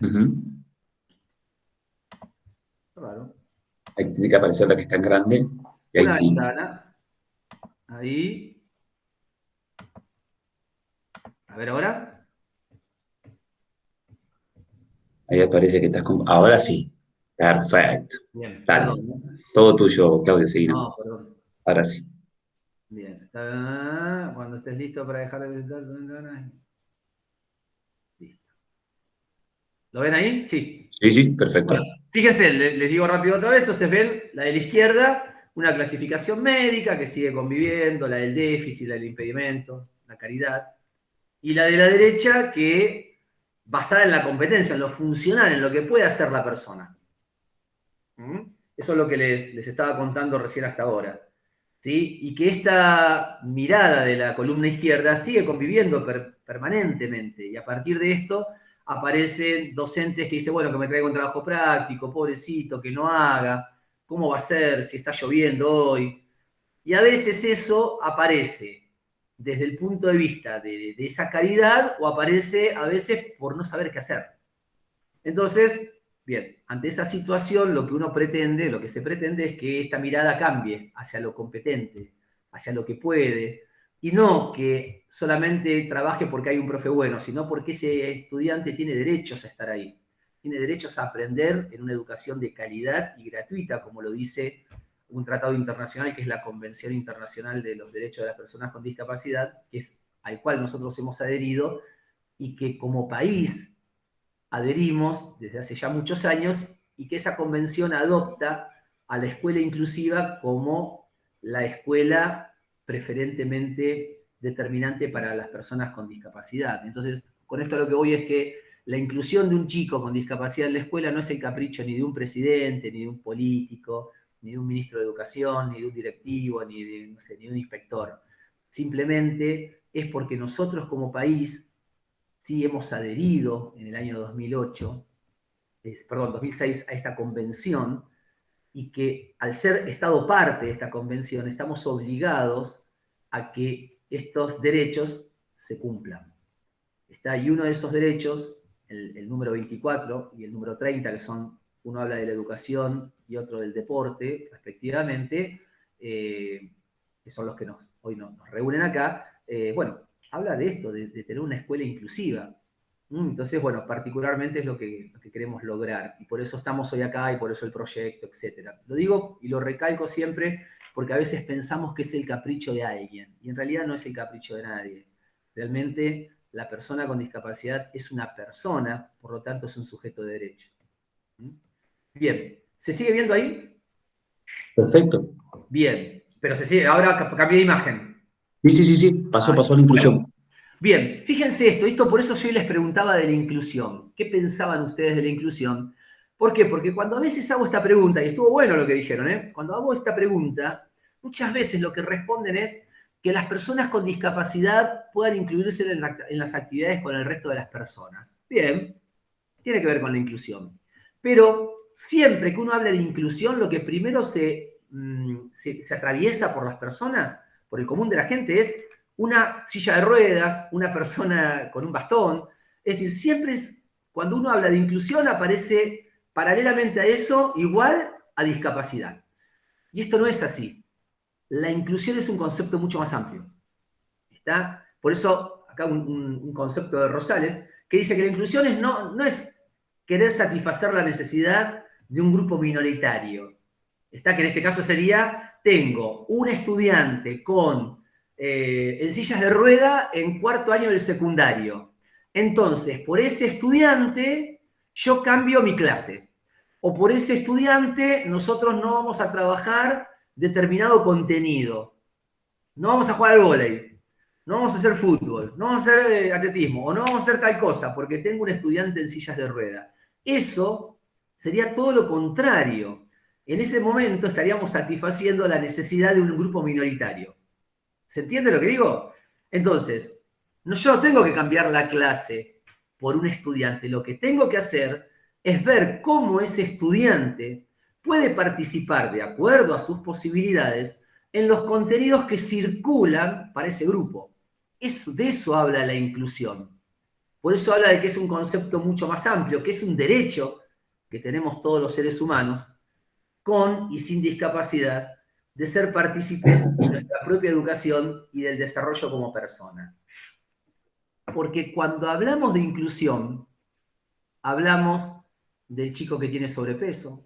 ujú. Raro. Ahí tiene que aparecer la que está en grande y ahí Una sí. ventana. Ahí. A ver ahora. Ahí aparece que estás con... Ahora sí. Perfecto. Bien, Dale. perdón, ¿no? Todo tuyo, Claudio, seguí No, nomás. perdón. Ahora sí. Bien. Cuando estés listo para dejar de visitar. Listo. ¿Lo ven ahí? Sí. Sí, sí, perfecto. Bueno, fíjense, les digo rápido otra vez, entonces ven la de la izquierda, una clasificación médica que sigue conviviendo, la del déficit, la del impedimento, la caridad, y la de la derecha que basada en la competencia, en lo funcional, en lo que puede hacer la persona. ¿Mm? Eso es lo que les estaba contando recién hasta ahora. ¿Sí? Y que esta mirada de la columna izquierda sigue conviviendo permanentemente, y a partir de esto aparecen docentes que dicen, bueno, que me traiga un trabajo práctico, pobrecito, que no haga, ¿cómo va a ser si está lloviendo hoy? Y a veces eso aparece desde el punto de vista de esa caridad o aparece a veces por no saber qué hacer. Entonces, bien, ante esa situación lo que uno pretende, lo que se pretende es que esta mirada cambie hacia lo competente, hacia lo que puede, y no que solamente trabaje porque hay un profe bueno, sino porque ese estudiante tiene derechos a estar ahí, tiene derechos a aprender en una educación de calidad y gratuita, como lo dice un tratado internacional que es la Convención Internacional de los Derechos de las Personas con Discapacidad, que es al cual nosotros hemos adherido y que como país adherimos desde hace ya muchos años y que esa convención adopta a la escuela inclusiva como la escuela preferentemente determinante para las personas con discapacidad. Entonces, con esto lo que voy es que la inclusión de un chico con discapacidad en la escuela no es el capricho ni de un presidente, ni de un político, ni de un ministro de educación, ni de un directivo, ni de, no sé, ni de un inspector. Simplemente es porque nosotros como país sí hemos adherido en el año 2008, perdón, 2006 a esta convención y que al ser Estado parte de esta convención estamos obligados a que estos derechos se cumplan. Está ahí uno de esos derechos, el número 24 y el número 30, que son, uno habla de la educación y otro del deporte, respectivamente, que son los que hoy nos reúnen acá, bueno, habla de esto, de tener una escuela inclusiva. Entonces, bueno, particularmente es lo que queremos lograr y por eso estamos hoy acá y por eso el proyecto, etc. Lo digo y lo recalco siempre porque a veces pensamos que es el capricho de alguien y en realidad no es el capricho de nadie. Realmente la persona con discapacidad es una persona, por lo tanto es un sujeto de derecho. Bien, ¿se sigue viendo ahí? Perfecto. Bien, pero se sigue, ahora cambié de imagen. Sí. Pasó a la inclusión. Bueno, bien, fíjense esto por eso yo les preguntaba de la inclusión. ¿Qué pensaban ustedes de la inclusión? ¿Por qué? Porque cuando a veces hago esta pregunta, y estuvo bueno lo que dijeron, cuando hago esta pregunta, muchas veces lo que responden es que las personas con discapacidad puedan incluirse en las actividades con el resto de las personas. Bien, tiene que ver con la inclusión. Pero siempre que uno habla de inclusión, lo que primero se atraviesa por las personas, por el común de la gente, es una silla de ruedas, una persona con un bastón. Es decir, cuando uno habla de inclusión, aparece paralelamente a eso, igual a discapacidad. Y esto no es así. La inclusión es un concepto mucho más amplio. ¿Está? Por eso, acá un concepto de Rosales, que dice que la inclusión no es querer satisfacer la necesidad de un grupo minoritario. Está, que en este caso sería, tengo un estudiante en sillas de rueda en cuarto año del secundario. Entonces, por ese estudiante, yo cambio mi clase. O por ese estudiante, nosotros no vamos a trabajar determinado contenido. No vamos a jugar al vóley, no vamos a hacer fútbol, no vamos a hacer atletismo, o no vamos a hacer tal cosa, porque tengo un estudiante en sillas de rueda. Eso sería todo lo contrario. En ese momento estaríamos satisfaciendo la necesidad de un grupo minoritario. ¿Se entiende lo que digo? Entonces, yo no tengo que cambiar la clase por un estudiante. Lo que tengo que hacer es ver cómo ese estudiante puede participar de acuerdo a sus posibilidades en los contenidos que circulan para ese grupo. De eso habla la inclusión. Por eso habla de que es un concepto mucho más amplio, que es un derecho que tenemos todos los seres humanos, con y sin discapacidad, de ser partícipes de nuestra propia educación y del desarrollo como persona. Porque cuando hablamos de inclusión, hablamos del chico que tiene sobrepeso,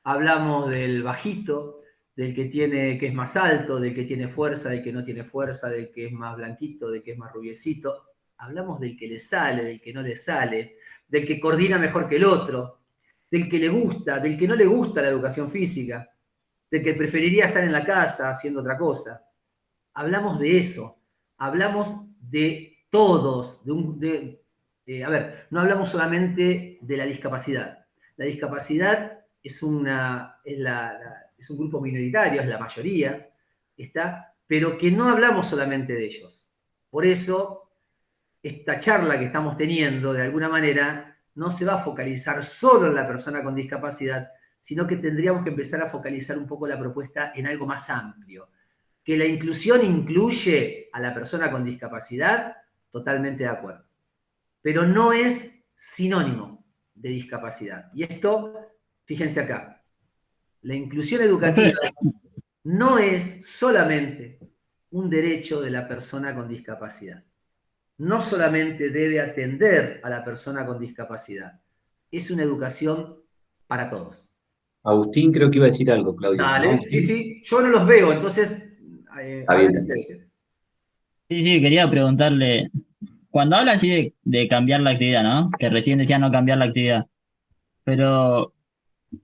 hablamos del bajito, que es más alto, del que tiene fuerza, del que no tiene fuerza, del que es más blanquito, del que es más rubiecito. Hablamos del que le sale, del que no le sale, del que coordina mejor que el otro, del que le gusta, del que no le gusta la educación física, del que preferiría estar en la casa haciendo otra cosa. Hablamos de eso, hablamos de todos, a ver, no hablamos solamente de la discapacidad. La discapacidad es un grupo minoritario, es la mayoría, pero que no hablamos solamente de ellos. Por eso, esta charla que estamos teniendo, de alguna manera, no se va a focalizar solo en la persona con discapacidad, sino que tendríamos que empezar a focalizar un poco la propuesta en algo más amplio. Que la inclusión incluye a la persona con discapacidad, totalmente de acuerdo. Pero no es sinónimo de discapacidad. Y esto, fíjense acá, la inclusión educativa no es solamente un derecho de la persona con discapacidad. No solamente debe atender a la persona con discapacidad, es una educación para todos. Agustín creo que iba a decir algo, Claudio, ¿no, Dale, Agustín? sí, yo no los veo, entonces, Está bien, hablen está bien. ustedes. Sí, quería preguntarle, cuando habla así de cambiar la actividad, ¿no? Que recién decía no cambiar la actividad, pero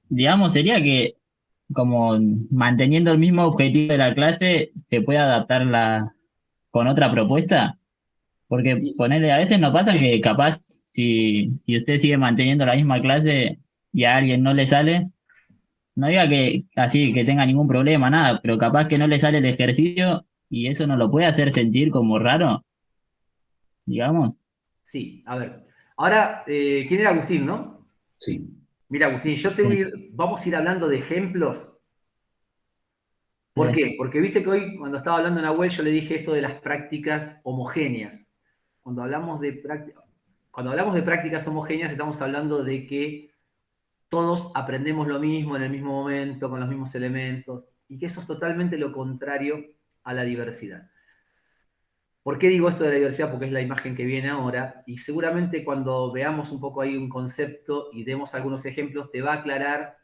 digamos, sería que como manteniendo el mismo objetivo de la clase, se puede adaptarla con otra propuesta, porque ponerle, a veces nos pasa que capaz, si usted sigue manteniendo la misma clase y a alguien no le sale, no diga que así que tenga ningún problema, nada, pero capaz que no le sale el ejercicio y eso no lo puede hacer sentir como raro, digamos. Sí, a ver. Ahora, ¿quién era Agustín, no? Sí. Mira, Agustín, vamos a ir hablando de ejemplos. ¿Por Sí. qué? Porque viste que hoy, cuando estaba hablando en Nahuel, yo le dije esto de las prácticas homogéneas. Cuando hablamos de prácticas homogéneas, estamos hablando de que todos aprendemos lo mismo en el mismo momento, con los mismos elementos, y que eso es totalmente lo contrario a la diversidad. ¿Por qué digo esto de la diversidad? Porque es la imagen que viene ahora, y seguramente cuando veamos un poco ahí un concepto y demos algunos ejemplos, te va a aclarar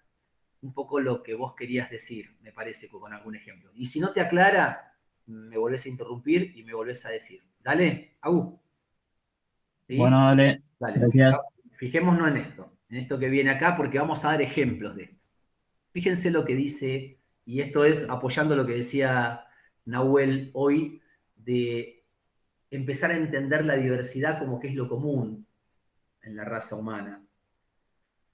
un poco lo que vos querías decir, me parece, con algún ejemplo. Y si no te aclara, me volvés a interrumpir y me volvés a decir. Dale, Agu. ¿sí? Bueno, dale. Dale, Gracias. fijémonos en esto que viene acá, porque vamos a dar ejemplos de esto. Fíjense lo que dice, y esto es apoyando lo que decía Nahuel hoy, de empezar a entender la diversidad como que es lo común en la raza humana.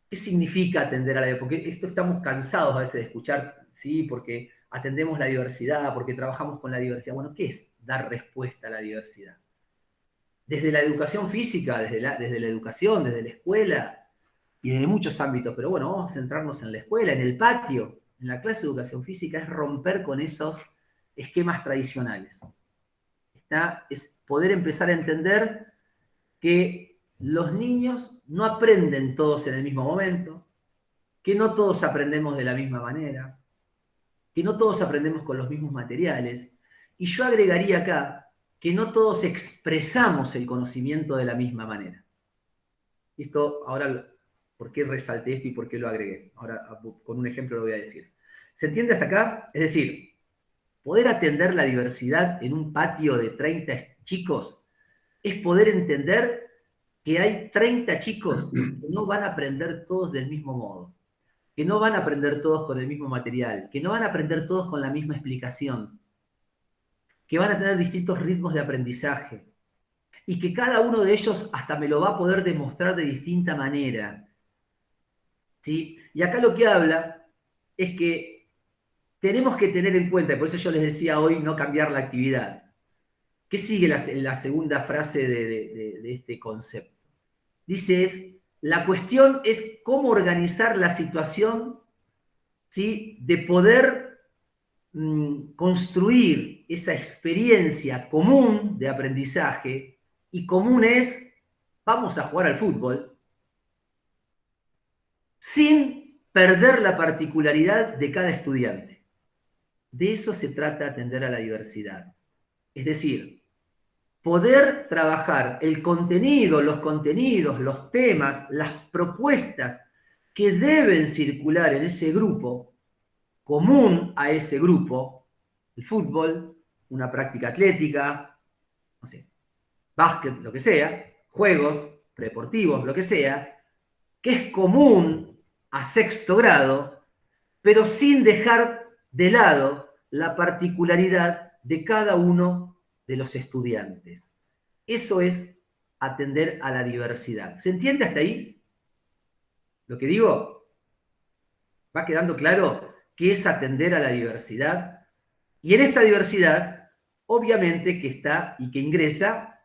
¿Qué significa atender a la diversidad? Porque esto estamos cansados a veces de escuchar, ¿sí? Porque atendemos la diversidad, porque trabajamos con la diversidad. Bueno, ¿qué es dar respuesta a la diversidad? Desde la educación física, desde la educación, desde la escuela y desde muchos ámbitos. Pero bueno, vamos a centrarnos en la escuela, en el patio, en la clase de educación física, es romper con esos esquemas tradicionales. Es poder empezar a entender que los niños no aprenden todos en el mismo momento, que no todos aprendemos de la misma manera, que no todos aprendemos con los mismos materiales. Y yo agregaría acá que no todos expresamos el conocimiento de la misma manera. Esto, ahora, ¿por qué resalté esto y por qué lo agregué? Ahora, con un ejemplo lo voy a decir. ¿Se entiende hasta acá? Es decir, poder atender la diversidad en un patio de 30 chicos es poder entender que hay 30 chicos que no van a aprender todos del mismo modo, que no van a aprender todos con el mismo material, que no van a aprender todos con la misma explicación, que van a tener distintos ritmos de aprendizaje y que cada uno de ellos hasta me lo va a poder demostrar de distinta manera. ¿Sí? Y acá lo que habla es que tenemos que tener en cuenta, y por eso yo les decía hoy no cambiar la actividad. ¿Qué sigue la segunda frase de este concepto? Dice, la cuestión es cómo organizar la situación, ¿sí? De poder construir esa experiencia común de aprendizaje, y común es, vamos a jugar al fútbol, sin perder la particularidad de cada estudiante. De eso se trata atender a la diversidad. Es decir, poder trabajar el contenido, los temas, las propuestas que deben circular en ese grupo, común a ese grupo, el fútbol, una práctica atlética, no sé, básquet, lo que sea, juegos deportivos, lo que sea, que es común a sexto grado, pero sin dejar de lado la particularidad de cada uno de los estudiantes. Eso es atender a la diversidad. ¿Se entiende hasta ahí lo que digo? ¿Va quedando claro qué es atender a la diversidad? Y en esta diversidad, obviamente que está y que ingresa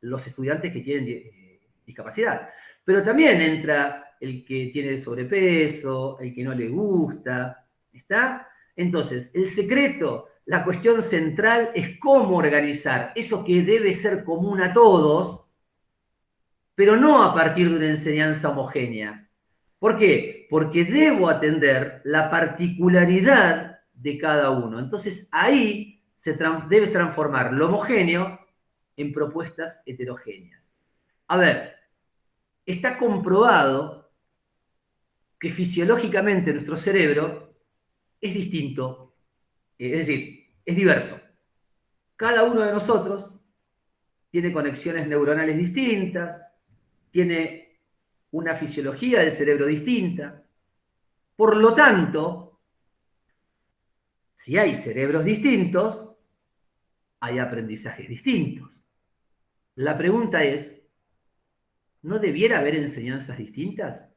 los estudiantes que tienen discapacidad. Pero también entra el que tiene sobrepeso, el que no le gusta, ¿está? Entonces, el secreto, la cuestión central es cómo organizar eso que debe ser común a todos, pero no a partir de una enseñanza homogénea. ¿Por qué? Porque debo atender la particularidad de cada uno. Entonces, ahí debe transformar lo homogéneo en propuestas heterogéneas. A ver, está comprobado que fisiológicamente nuestro cerebro es distinto, es decir, es diverso. Cada uno de nosotros tiene conexiones neuronales distintas, tiene una fisiología del cerebro distinta. Por lo tanto, si hay cerebros distintos, hay aprendizajes distintos. La pregunta es, ¿no debiera haber enseñanzas distintas?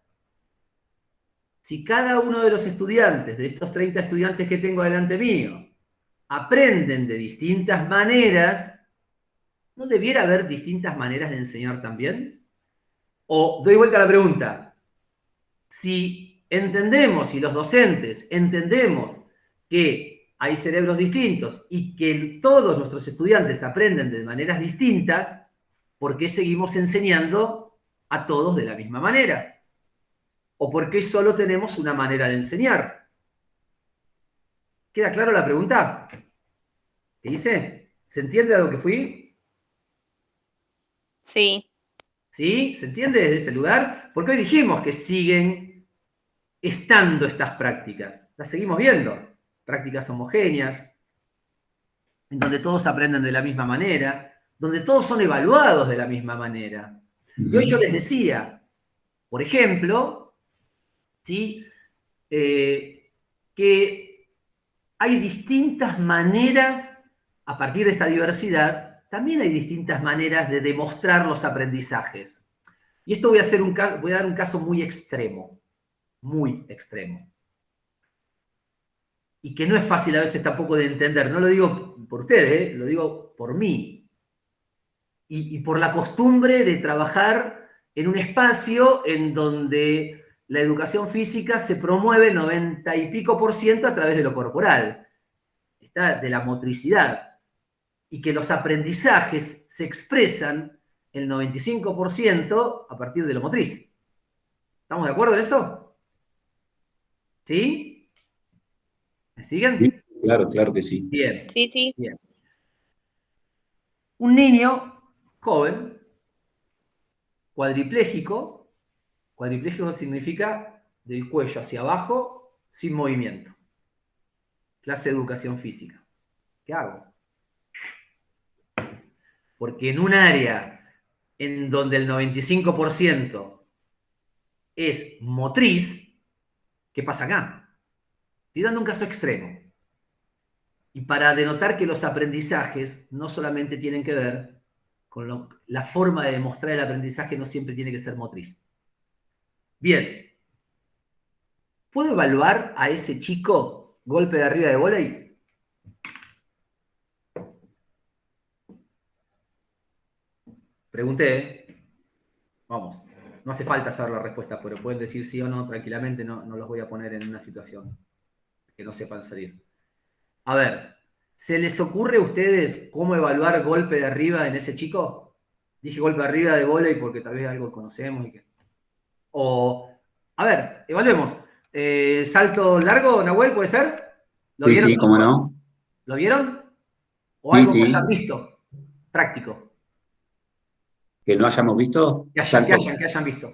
Si cada uno de los estudiantes, de estos 30 estudiantes que tengo delante mío, aprenden de distintas maneras, ¿no debiera haber distintas maneras de enseñar también? O doy vuelta a la pregunta, si entendemos, si los docentes entendemos que hay cerebros distintos y que todos nuestros estudiantes aprenden de maneras distintas, ¿por qué seguimos enseñando a todos de la misma manera? ¿O por qué solo tenemos una manera de enseñar? ¿Queda claro la pregunta? ¿Qué hice? ¿Se entiende a lo que fui? Sí. ¿Sí? ¿Se entiende desde ese lugar? Porque hoy dijimos que siguen estando estas prácticas. Las seguimos viendo. Prácticas homogéneas, en donde todos aprenden de la misma manera, donde todos son evaluados de la misma manera. Y hoy yo les decía, por ejemplo, ¿sí? Que hay distintas maneras, a partir de esta diversidad, también hay distintas maneras de demostrar los aprendizajes. Y esto voy a dar un caso muy extremo, y que no es fácil a veces tampoco de entender. No lo digo por ustedes, lo digo por mí. Y por la costumbre de trabajar en un espacio en donde la educación física se promueve 90 y pico % a través de lo corporal, de la motricidad, y que los aprendizajes se expresan el 95% a partir de lo motriz. ¿Estamos de acuerdo en eso? ¿Sí? ¿Me siguen? Sí, claro, claro que sí. Bien. Sí, sí. Bien. Un niño joven, cuadripléjico significa del cuello hacia abajo, sin movimiento. Clase de educación física. ¿Qué hago? Porque en un área en donde el 95% es motriz, ¿qué pasa acá? Estoy dando un caso extremo. Y para denotar que los aprendizajes no solamente tienen que ver con la forma de demostrar el aprendizaje, no siempre tiene que ser motriz. Bien. ¿Puedo evaluar a ese chico golpe de arriba de vóley? Pregunté, ¿eh? Vamos. No hace falta saber la respuesta, pero pueden decir sí o no tranquilamente, no los voy a poner en una situación que no sepan salir. A ver, ¿se les ocurre a ustedes cómo evaluar golpe de arriba en ese chico? Dije golpe de arriba de vóley porque tal vez algo conocemos. O, a ver, evaluemos. ¿Salto largo, Nahuel, puede ser? ¿Lo vieron? Sí, cómo no. ¿Lo vieron? ¿O Sí, algo que sí. hayan visto? Práctico. ¿Que no hayamos visto? Que Salto. hayan visto.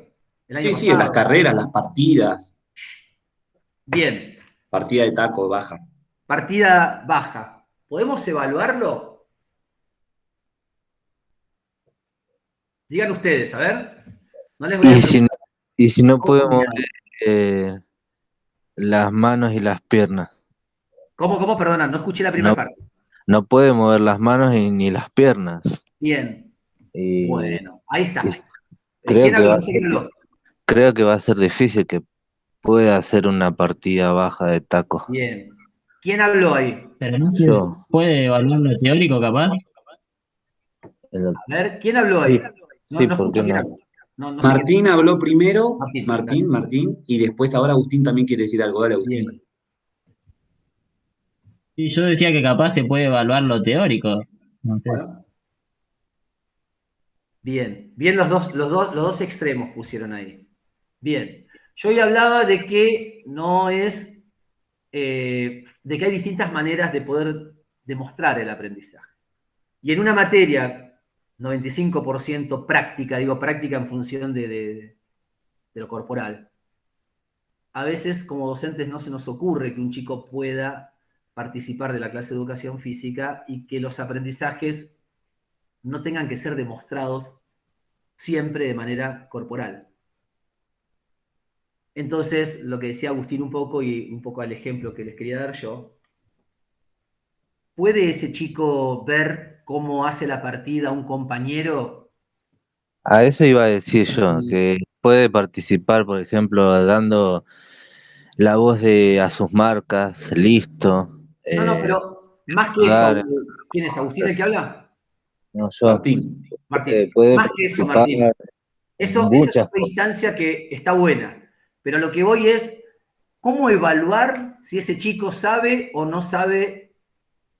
El año Sí, pasado. sí, en las carreras, las partidas. Bien. Partida de taco baja. Partida baja. ¿Podemos evaluarlo? Digan ustedes, a ver. No les voy a preguntar. Y si no puede mover las manos y las piernas. ¿Cómo? Perdona, no escuché la primera parte. No puede mover las manos ni las piernas. Bien. Bueno, ahí está. Creo ¿Quién habló? Creo que va a ser difícil que pueda hacer una partida baja de taco. Bien. ¿Quién habló ahí? Pero no puede evaluar lo teórico, capaz. A ver, ¿quién habló ahí? Sí, ¿por qué no? Martín habló primero, Martín, y después ahora Agustín también quiere decir algo. Dale, Agustín. Bien. Sí, yo decía que capaz se puede evaluar lo teórico. No sé. Bueno. Bien, los dos extremos pusieron ahí. Bien, yo hoy hablaba de que no es, de que hay distintas maneras de poder demostrar el aprendizaje. Y en una materia 95% práctica, digo práctica en función de lo corporal, a veces como docentes no se nos ocurre que un chico pueda participar de la clase de educación física y que los aprendizajes no tengan que ser demostrados siempre de manera corporal. Entonces, lo que decía Agustín un poco, y un poco al ejemplo que les quería dar yo, ¿puede ese chico ver cómo hace la partida un compañero? A eso iba a decir yo, que puede participar, por ejemplo, dando la voz a sus marcas, listo. No, pero más que eso, ¿quién es? ¿Agustín el que habla? No, yo. Martín. Puede más que eso, Martín. Esa es una instancia que está buena. Pero lo que voy es, ¿cómo evaluar si ese chico sabe o no sabe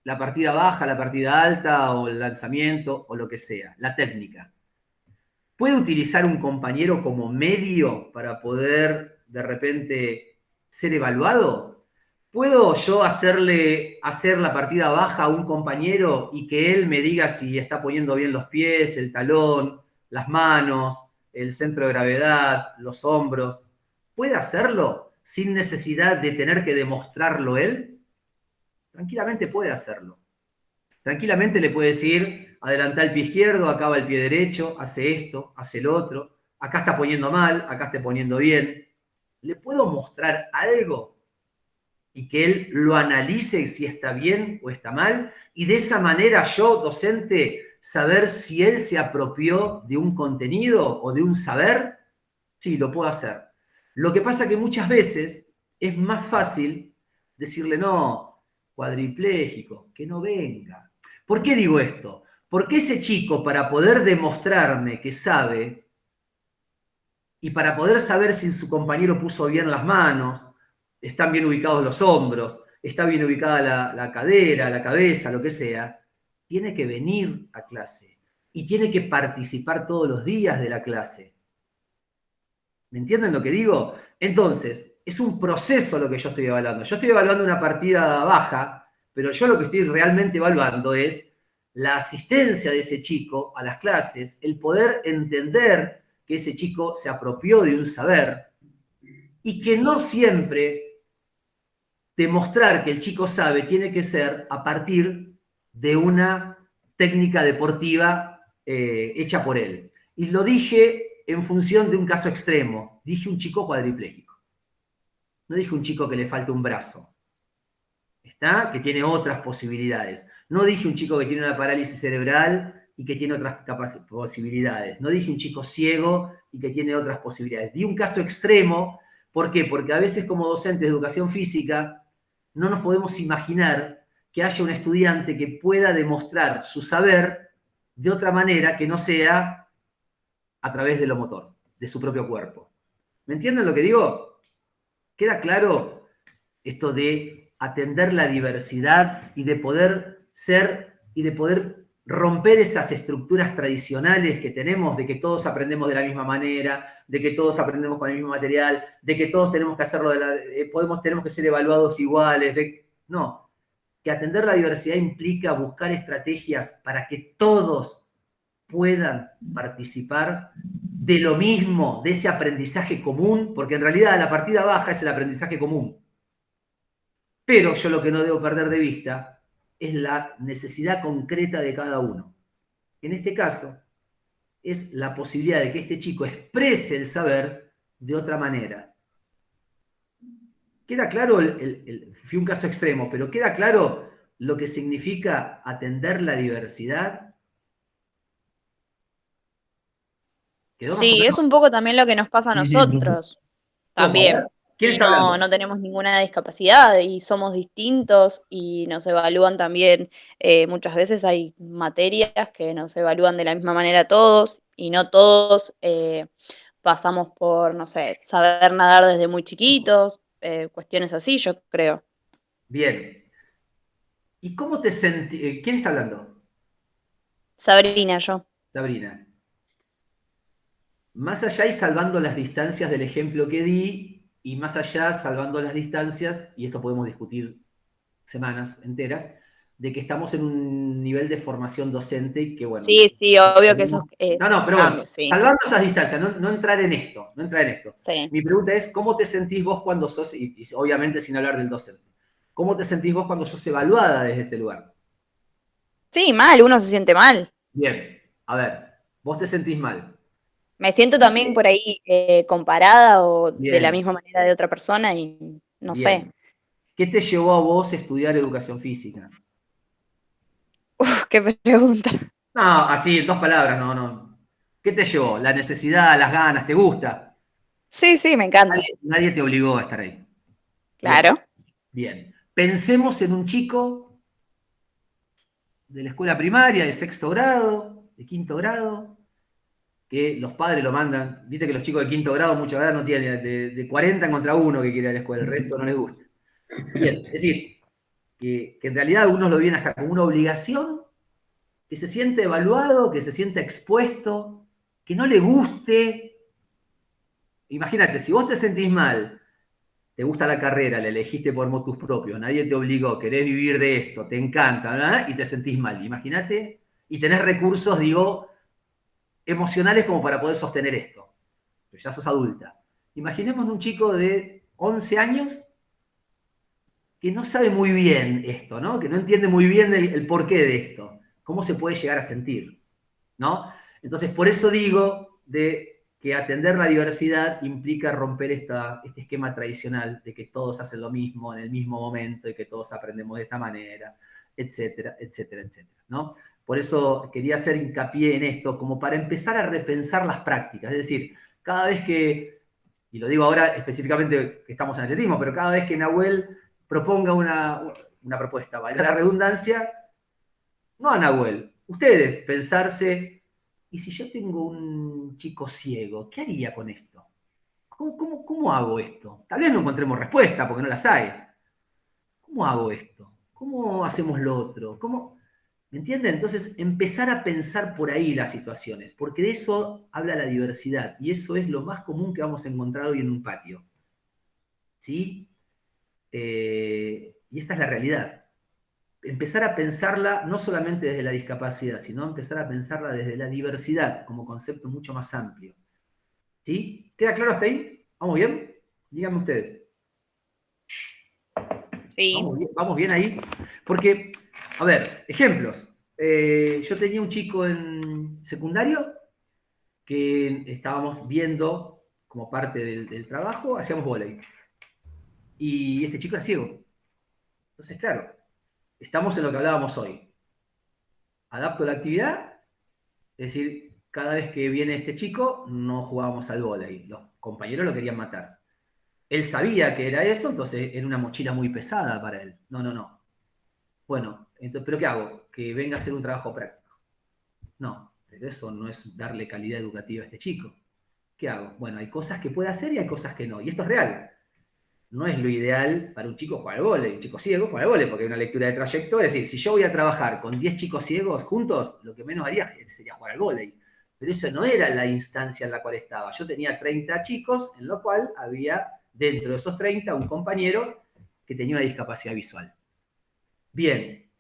la partida baja, la partida alta, o el lanzamiento, o lo que sea, la técnica? ¿Puede utilizar un compañero como medio para poder, de repente, ser evaluado? ¿Puedo yo hacer la partida baja a un compañero y que él me diga si está poniendo bien los pies, el talón, las manos, el centro de gravedad, los hombros? ¿Puede hacerlo sin necesidad de tener que demostrarlo él? Tranquilamente puede hacerlo. Tranquilamente le puede decir, adelanta el pie izquierdo, acá va el pie derecho, hace esto, hace el otro, acá está poniendo mal, acá está poniendo bien. ¿Le puedo mostrar algo? Y que él lo analice si está bien o está mal, y de esa manera yo, docente, saber si él se apropió de un contenido o de un saber. Sí, lo puedo hacer. Lo que pasa que muchas veces es más fácil decirle, no, cuadripléjico, que no venga. ¿Por qué digo esto? Porque ese chico, para poder demostrarme que sabe, y para poder saber si su compañero puso bien las manos, están bien ubicados los hombros, está bien ubicada la cadera, la cabeza, lo que sea, tiene que venir a clase y tiene que participar todos los días de la clase. ¿Me entienden lo que digo? Entonces, es un proceso lo que yo estoy evaluando. Yo estoy evaluando una partida baja, pero yo lo que estoy realmente evaluando es la asistencia de ese chico a las clases, el poder entender que ese chico se apropió de un saber y que no siempre demostrar que el chico sabe tiene que ser a partir de una técnica deportiva hecha por él. Y lo dije en función de un caso extremo. Dije un chico cuadripléjico. No dije un chico que le falta un brazo. ¿Está? Que tiene otras posibilidades. No dije un chico que tiene una parálisis cerebral y que tiene otras posibilidades. No dije un chico ciego y que tiene otras posibilidades. Di un caso extremo. ¿Por qué? Porque a veces como docentes de educación física no nos podemos imaginar que haya un estudiante que pueda demostrar su saber de otra manera que no sea a través de lo motor, de su propio cuerpo. ¿Me entienden lo que digo? ¿Queda claro esto de atender la diversidad y de poder ser y de poder romper esas estructuras tradicionales que tenemos de que todos aprendemos de la misma manera, de que todos aprendemos con el mismo material, de que todos tenemos que hacerlo, tenemos que ser evaluados iguales? No, que atender la diversidad implica buscar estrategias para que todos puedan participar de lo mismo, de ese aprendizaje común, porque en realidad la partida baja es el aprendizaje común. Pero yo lo que no debo perder de vista es la necesidad concreta de cada uno. En este caso, es la posibilidad de que este chico exprese el saber de otra manera. ¿Queda claro? Fui un caso extremo, pero ¿queda claro lo que significa atender la diversidad? ¿Quedó más o Sí, menos? es un poco también lo que nos pasa a Sí, sí, profe. nosotros, ¿Cómo? A ver, también, ¿quién que está hablando? no tenemos ninguna discapacidad y somos distintos y nos evalúan también, muchas veces hay materias que nos evalúan de la misma manera a todos y no todos pasamos por, no sé, saber nadar desde muy chiquitos, cuestiones así, yo creo. Bien. ¿Y cómo te sentís? ¿Quién está hablando? Sabrina, yo. Sabrina. Más allá y salvando las distancias del ejemplo que di, y más allá salvando las distancias, y esto podemos discutir semanas enteras, de que estamos en un nivel de formación docente y que, bueno, Sí, sí, obvio que eso no, es no, pero bueno, cambio, sí. salvando estas distancias, no entrar en esto, no entrar en esto. Sí. Mi pregunta es, ¿cómo te sentís vos cuando sos, y obviamente sin hablar del docente, cómo te sentís vos cuando sos evaluada desde ese lugar? Sí, mal, uno se siente mal. Bien, a ver, vos te sentís mal. Me siento también por ahí comparada o de la Bien, misma manera de otra persona y no sé. bien. ¿Qué te llevó a vos a estudiar educación física? Uf, qué pregunta. No, así, en dos palabras, no, no. ¿Qué te llevó? ¿La necesidad, las ganas, te gusta? Sí, sí, me encanta. Nadie te obligó a estar ahí. Bien, Claro. bien. Pensemos en un chico de la escuela primaria, de sexto grado, de quinto grado, que los padres lo mandan. Viste que los chicos de quinto grado muchas veces no tienen, de 40 contra uno que quiere ir a la escuela, el resto no les gusta. Bien, es decir, que en realidad algunos lo ven hasta como una obligación, que se siente evaluado, que se siente expuesto, que no le guste. Imagínate, si vos te sentís mal, te gusta la carrera, la elegiste por motus propios, nadie te obligó, querés vivir de esto, te encanta, ¿verdad? Y te sentís mal. Imagínate, y tenés recursos, digo, emocionales como para poder sostener esto. Pero ya sos adulta. Imaginemos un chico de 11 años que no sabe muy bien esto, ¿no? Que no entiende muy bien el porqué de esto, cómo se puede llegar a sentir, ¿no? Entonces, por eso digo de que atender la diversidad implica romper este esquema tradicional de que todos hacen lo mismo en el mismo momento y que todos aprendemos de esta manera, etcétera, etcétera, etcétera, ¿no? Por eso quería hacer hincapié en esto, como para empezar a repensar las prácticas. Es decir, cada vez que, y lo digo ahora específicamente que estamos en atletismo, pero cada vez que Nahuel proponga una propuesta, valga la redundancia, no a Nahuel, ustedes pensarse, ¿y si yo tengo un chico ciego, qué haría con esto? ¿Cómo hago esto? Tal vez no encontremos respuesta porque no las hay. ¿Cómo hago esto? ¿Cómo hacemos lo otro? ¿Me entienden? Entonces, empezar a pensar por ahí las situaciones, porque de eso habla la diversidad, y eso es lo más común que vamos a encontrar hoy en un patio. ¿Sí? Y esta es la realidad. Empezar a pensarla no solamente desde la discapacidad, sino empezar a pensarla desde la diversidad como concepto mucho más amplio. ¿Sí? ¿Queda claro hasta ahí? ¿Vamos bien? Díganme ustedes. Sí. Vamos bien ahí. Porque, a ver, ejemplos. Yo tenía un chico en secundario que estábamos viendo como parte del trabajo, hacíamos vóley. Y este chico era ciego. Entonces, claro, estamos en lo que hablábamos hoy. Adapto la actividad, es decir, cada vez que viene este chico, no jugábamos al vóley. Los compañeros lo querían matar. Él sabía que era eso, entonces era una mochila muy pesada para él. No. Bueno, entonces, ¿pero qué hago? Que venga a hacer un trabajo práctico. No, pero eso no es darle calidad educativa a este chico. ¿Qué hago? Bueno, hay cosas que puede hacer y hay cosas que no. Y esto es real. No es lo ideal para un chico jugar al vóley, un chico ciego jugar al vóley, porque hay una lectura de trayecto. Es decir, si yo voy a trabajar con 10 chicos ciegos juntos, lo que menos haría sería jugar al vóley. Pero eso no era la instancia en la cual estaba. Yo tenía 30 chicos, en lo cual había dentro de esos 30 un compañero que tenía una discapacidad visual. Bien,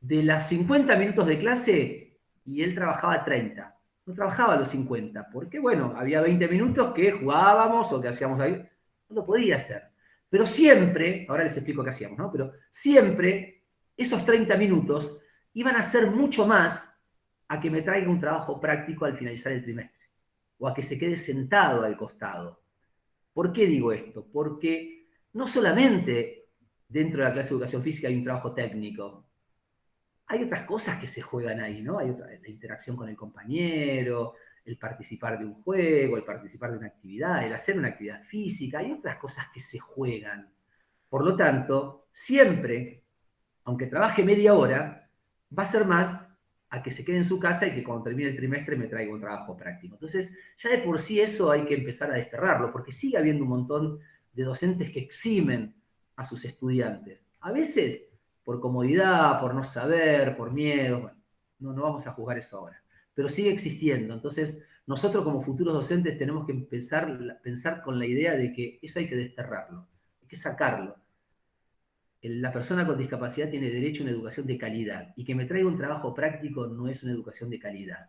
de las 50 minutos de clase, y él trabajaba 30. No trabajaba los 50, porque bueno, había 20 minutos que jugábamos o que hacíamos ahí. No lo podía hacer. Pero siempre, ahora les explico qué hacíamos, ¿no? Pero siempre esos 30 minutos iban a ser mucho más a que me traiga un trabajo práctico al finalizar el trimestre, o a que se quede sentado al costado. ¿Por qué digo esto? Porque no solamente dentro de la clase de educación física hay un trabajo técnico, hay otras cosas que se juegan ahí, ¿no? Hay la interacción con el compañero, el participar de un juego, el participar de una actividad, el hacer una actividad física, hay otras cosas que se juegan. Por lo tanto, siempre, aunque trabaje media hora, va a ser más a que se quede en su casa y que cuando termine el trimestre me traiga un trabajo práctico. Entonces, ya de por sí eso hay que empezar a desterrarlo, porque sigue habiendo un montón de docentes que eximen a sus estudiantes. A veces por comodidad, por no saber, por miedo, bueno, no vamos a juzgar eso ahora, pero sigue existiendo. Entonces, nosotros como futuros docentes tenemos que pensar con la idea de que eso hay que desterrarlo, hay que sacarlo. La persona con discapacidad tiene derecho a una educación de calidad, y que me traiga un trabajo práctico no es una educación de calidad.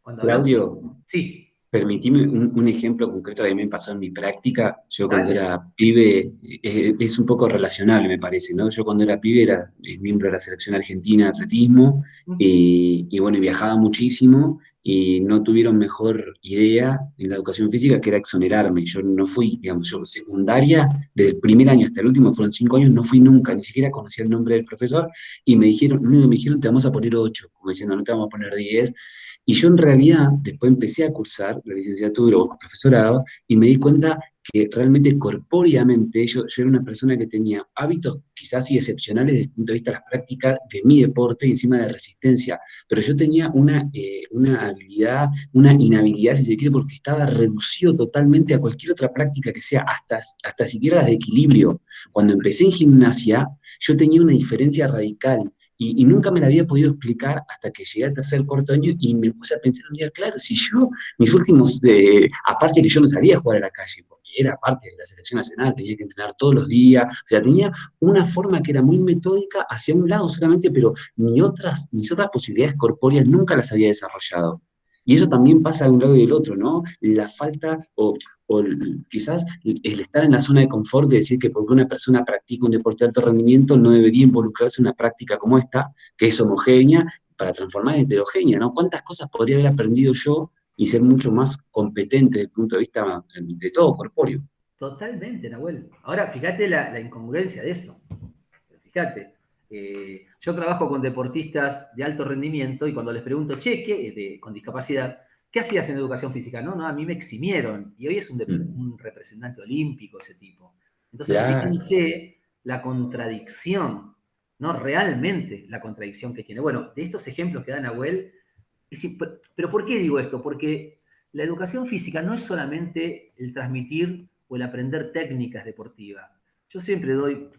Cuando hablamos... Claudio, Sí, permitime un ejemplo concreto que a mí me pasó en mi práctica. Yo cuando dale. era pibe, es un poco relacionable, me parece, ¿no? Yo cuando era pibe era miembro de la selección argentina de atletismo y bueno, viajaba muchísimo y no tuvieron mejor idea en la educación física que era exonerarme. Yo no fui, digamos, yo secundaria, desde el primer año hasta el último, fueron 5 años, no fui nunca, ni siquiera conocía el nombre del profesor y me dijeron, lo único que me dijeron, te vamos a poner 8, como diciendo, no te vamos a poner 10. Y yo en realidad después empecé a cursar la licenciatura o profesorado y me di cuenta que realmente corpóreamente yo era una persona que tenía hábitos quizás sí excepcionales desde el punto de vista de las prácticas de mi deporte y encima de resistencia, pero yo tenía una habilidad, una inhabilidad si se quiere, porque estaba reducido totalmente a cualquier otra práctica que sea, hasta siquiera las de equilibrio. Cuando empecé en gimnasia, yo tenía una diferencia radical. Y nunca me la había podido explicar hasta que llegué al tercer cuarto año y me puse a pensar un día, claro, si yo, mis últimos, aparte que yo no salía a jugar a la calle, porque era parte de la selección nacional, tenía que entrenar todos los días, o sea, tenía una forma que era muy metódica hacia un lado solamente, pero mis otras posibilidades corpóreas nunca las había desarrollado. Y eso también pasa de un lado y del otro, ¿no? La falta, o o quizás el estar en la zona de confort de decir que porque una persona practica un deporte de alto rendimiento no debería involucrarse en una práctica como esta, que es homogénea, para transformar en heterogénea, ¿no? ¿Cuántas cosas podría haber aprendido yo y ser mucho más competente desde el punto de vista de todo corpóreo? Totalmente, Nahuel. Ahora, fíjate la incongruencia de eso. Fíjate, yo trabajo con deportistas de alto rendimiento y cuando les pregunto, che, con discapacidad, ¿qué hacías en educación física? No, a mí me eximieron. Y hoy es un representante olímpico ese tipo. Entonces, Claro. fíjense la contradicción, ¿no? Realmente la contradicción que tiene. Bueno, de estos ejemplos que da Nahuel, pero ¿por qué digo esto? Porque la educación física no es solamente el transmitir o el aprender técnicas deportivas. Yo siempre doy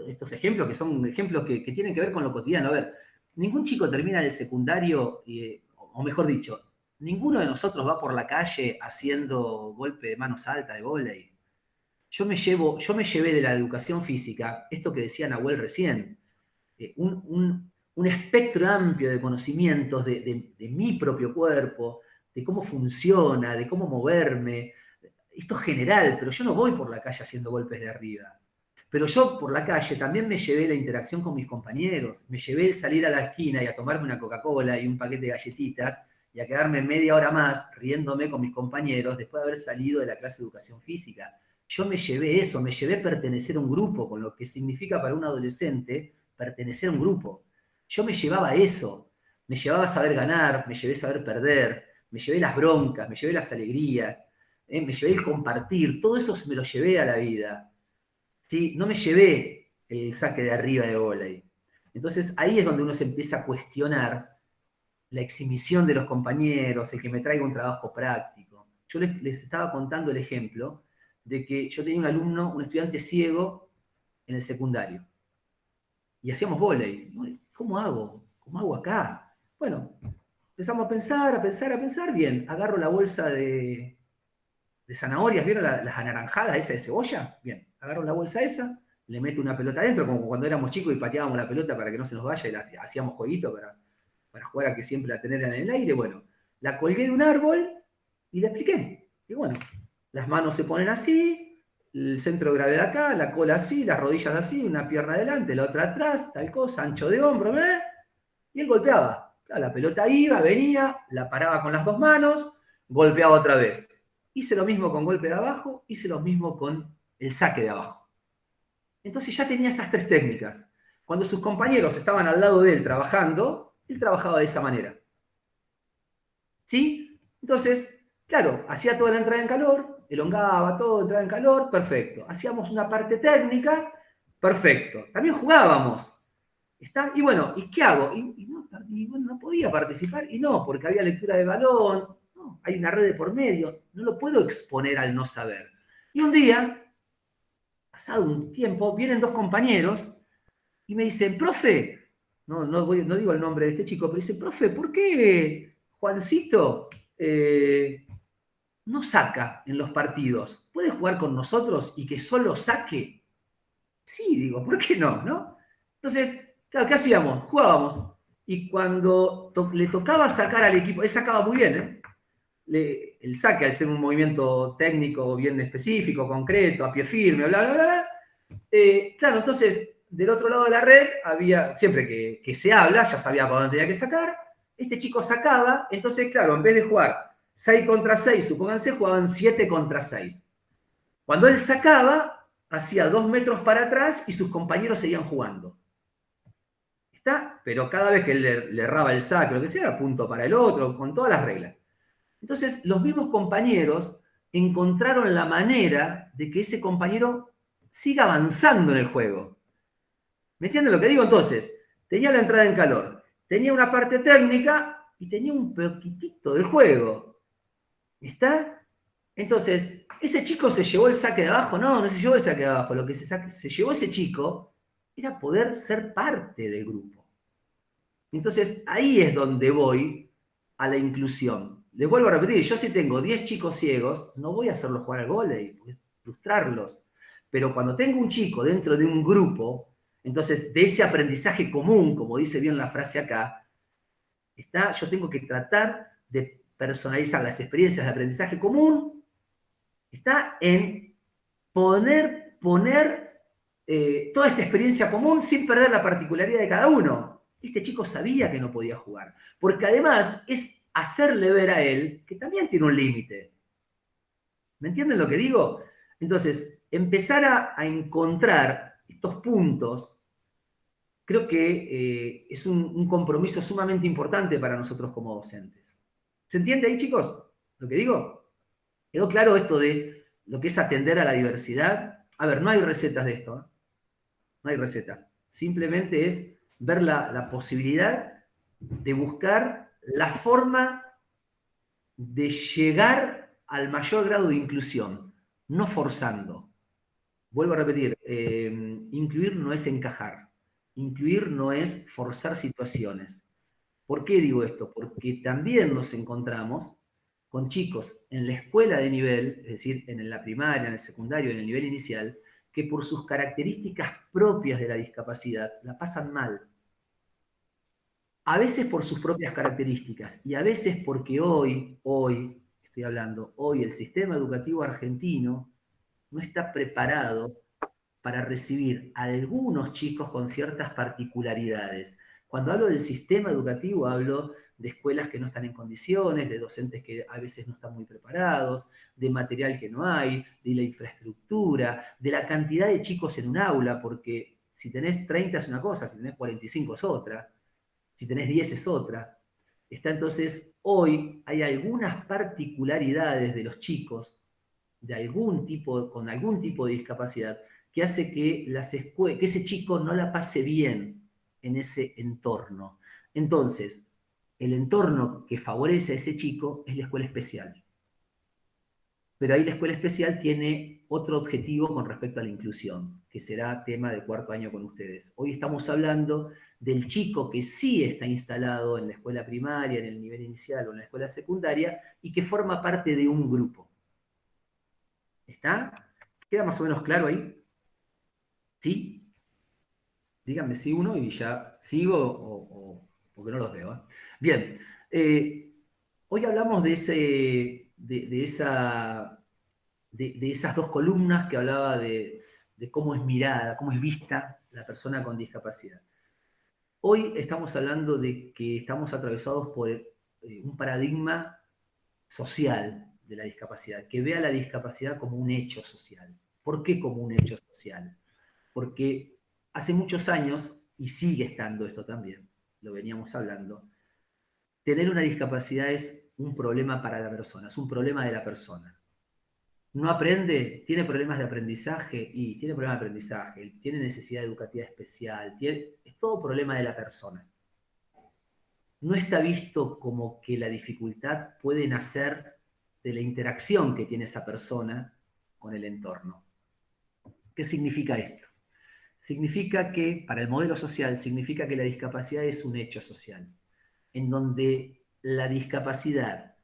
estos ejemplos que son ejemplos que tienen que ver con lo cotidiano. A ver, ningún chico termina el secundario, o mejor dicho, ninguno de nosotros va por la calle haciendo golpe de manos altas de vóley. Yo me llevé de la educación física, esto que decía Nahuel recién, un espectro amplio de conocimientos de mi propio cuerpo, de cómo funciona, de cómo moverme. Esto es general, pero yo no voy por la calle haciendo golpes de arriba. Pero yo por la calle también me llevé la interacción con mis compañeros, me llevé el salir a la esquina y a tomarme una Coca-Cola y un paquete de galletitas y a quedarme media hora más riéndome con mis compañeros después de haber salido de la clase de educación física. Yo me llevé eso, me llevé pertenecer a un grupo, con lo que significa para un adolescente pertenecer a un grupo. Yo me llevaba eso, me llevaba a saber ganar, me llevé a saber perder, me llevé las broncas, me llevé las alegrías, me llevé el compartir, todo eso me lo llevé a la vida. ¿Sí? No me llevé el saque de arriba de vóley. Entonces ahí es donde uno se empieza a cuestionar la exhibición de los compañeros, el que me traiga un trabajo práctico. Yo les estaba contando el ejemplo de que yo tenía un alumno, un estudiante ciego en el secundario. Y hacíamos vóley. ¿Cómo hago? ¿Cómo hago acá? Bueno, empezamos a pensar. Bien, agarro la bolsa de zanahorias, ¿vieron las anaranjadas, esa de cebolla? Bien, agarro la bolsa esa, le meto una pelota adentro, como cuando éramos chicos y pateábamos la pelota para que no se nos vaya y hacíamos jueguito para jugar a que siempre la tener en el aire. Bueno, la colgué de un árbol y la expliqué. Y bueno, las manos se ponen así, el centro de gravedad acá, la cola así, las rodillas así, una pierna adelante, la otra atrás, tal cosa, ancho de hombro, y él golpeaba. Claro, la pelota iba, venía, la paraba con las dos manos, golpeaba otra vez. Hice lo mismo con golpe de abajo, hice lo mismo con el saque de abajo. Entonces ya tenía esas tres técnicas. Cuando sus compañeros estaban al lado de él trabajando, él trabajaba de esa manera. ¿Sí? Entonces, claro, hacía toda la entrada en calor, elongaba todo, entrada en calor, perfecto. Hacíamos una parte técnica, perfecto. También jugábamos. ¿Está? Y bueno, ¿y qué hago? Y bueno, no podía participar, y no, porque había lectura de balón, no, hay una red de por medio, no lo puedo exponer al no saber. Y un día, pasado un tiempo, vienen dos compañeros y me dicen, profe, no digo el nombre de este chico, pero dice, profe, ¿por qué Juancito no saca en los partidos? ¿Puede jugar con nosotros y que solo saque? Sí, digo, ¿por qué no? Entonces, claro, ¿qué hacíamos? Jugábamos. Y cuando le tocaba sacar al equipo, él sacaba muy bien, el saque, al ser un movimiento técnico bien específico, concreto, a pie firme, bla, bla, bla. Claro, entonces, del otro lado de la red, había, siempre que se habla, ya sabía para dónde tenía que sacar, este chico sacaba, entonces, claro, en vez de jugar 6 contra 6, supónganse, jugaban 7 contra 6. Cuando él sacaba, hacía 2 metros para atrás y sus compañeros seguían jugando. ¿Está? Pero cada vez que le erraba el saque, lo que sea, era punto para el otro, con todas las reglas. Entonces, los mismos compañeros encontraron la manera de que ese compañero siga avanzando en el juego. ¿Me entienden lo que digo? Entonces, tenía la entrada en calor, tenía una parte técnica y tenía un poquitito del juego. ¿Está? Entonces, ¿ese chico se llevó el saque de abajo? No se llevó el saque de abajo. Lo que se llevó ese chico era poder ser parte del grupo. Entonces, ahí es donde voy a la inclusión. Les vuelvo a repetir, yo si tengo 10 chicos ciegos, no voy a hacerlos jugar al vóley, frustrarlos. Pero cuando tengo un chico dentro de un grupo, entonces de ese aprendizaje común, como dice bien la frase acá, yo tengo que tratar de personalizar las experiencias de aprendizaje común Está en poner toda esta experiencia común sin perder la particularidad de cada uno. Este chico sabía que no podía jugar, porque además es hacerle ver a él que también tiene un límite. ¿Me entienden lo que digo? Entonces, empezar a encontrar estos puntos, creo que es un compromiso sumamente importante para nosotros como docentes. ¿Se entiende ahí, chicos, lo que digo? ¿Quedó claro esto de lo que es atender a la diversidad? A ver, no hay recetas de esto, ¿eh? No hay recetas. Simplemente es ver la posibilidad de buscar la forma de llegar al mayor grado de inclusión, no forzando. Vuelvo a repetir, incluir no es encajar, incluir no es forzar situaciones. ¿Por qué digo esto? Porque también nos encontramos con chicos en la escuela de nivel, es decir, en la primaria, en el secundario, en el nivel inicial, que por sus características propias de la discapacidad la pasan mal. A veces por sus propias características y a veces porque hoy, estoy hablando, hoy el sistema educativo argentino no está preparado para recibir a algunos chicos con ciertas particularidades. Cuando hablo del sistema educativo, hablo de escuelas que no están en condiciones, de docentes que a veces no están muy preparados, de material que no hay, de la infraestructura, de la cantidad de chicos en un aula, porque si tenés 30 es una cosa, si tenés 45 es otra, si tenés 10 es otra. Está entonces, hoy hay algunas particularidades de los chicos de algún tipo, con algún tipo de discapacidad, que hace que, que ese chico no la pase bien en ese entorno. Entonces, el entorno que favorece a ese chico es la escuela especial. Pero ahí la escuela especial tiene otro objetivo con respecto a la inclusión, que será tema de cuarto año con ustedes. Hoy estamos hablando del chico que sí está instalado en la escuela primaria, en el nivel inicial o en la escuela secundaria, y que forma parte de un grupo. ¿Está? ¿Queda más o menos claro ahí? ¿Sí? Díganme si uno y ya sigo porque no los veo, ¿eh? Bien. Hoy hablamos de esas dos columnas que hablaba de cómo es mirada, cómo es vista la persona con discapacidad. Hoy estamos hablando de que estamos atravesados por un paradigma social de la discapacidad, que vea la discapacidad como un hecho social. ¿Por qué como un hecho social? Porque hace muchos años, y sigue estando esto también, lo veníamos hablando, tener una discapacidad es un problema para la persona, es un problema de la persona. No aprende, tiene problemas de aprendizaje, y tiene problemas de aprendizaje, tiene necesidad educativa especial, es todo problema de la persona. No está visto como que la dificultad puede nacer de la interacción que tiene esa persona con el entorno. ¿Qué significa esto? Significa que, para el modelo social, significa que la discapacidad es un hecho social, en donde la discapacidad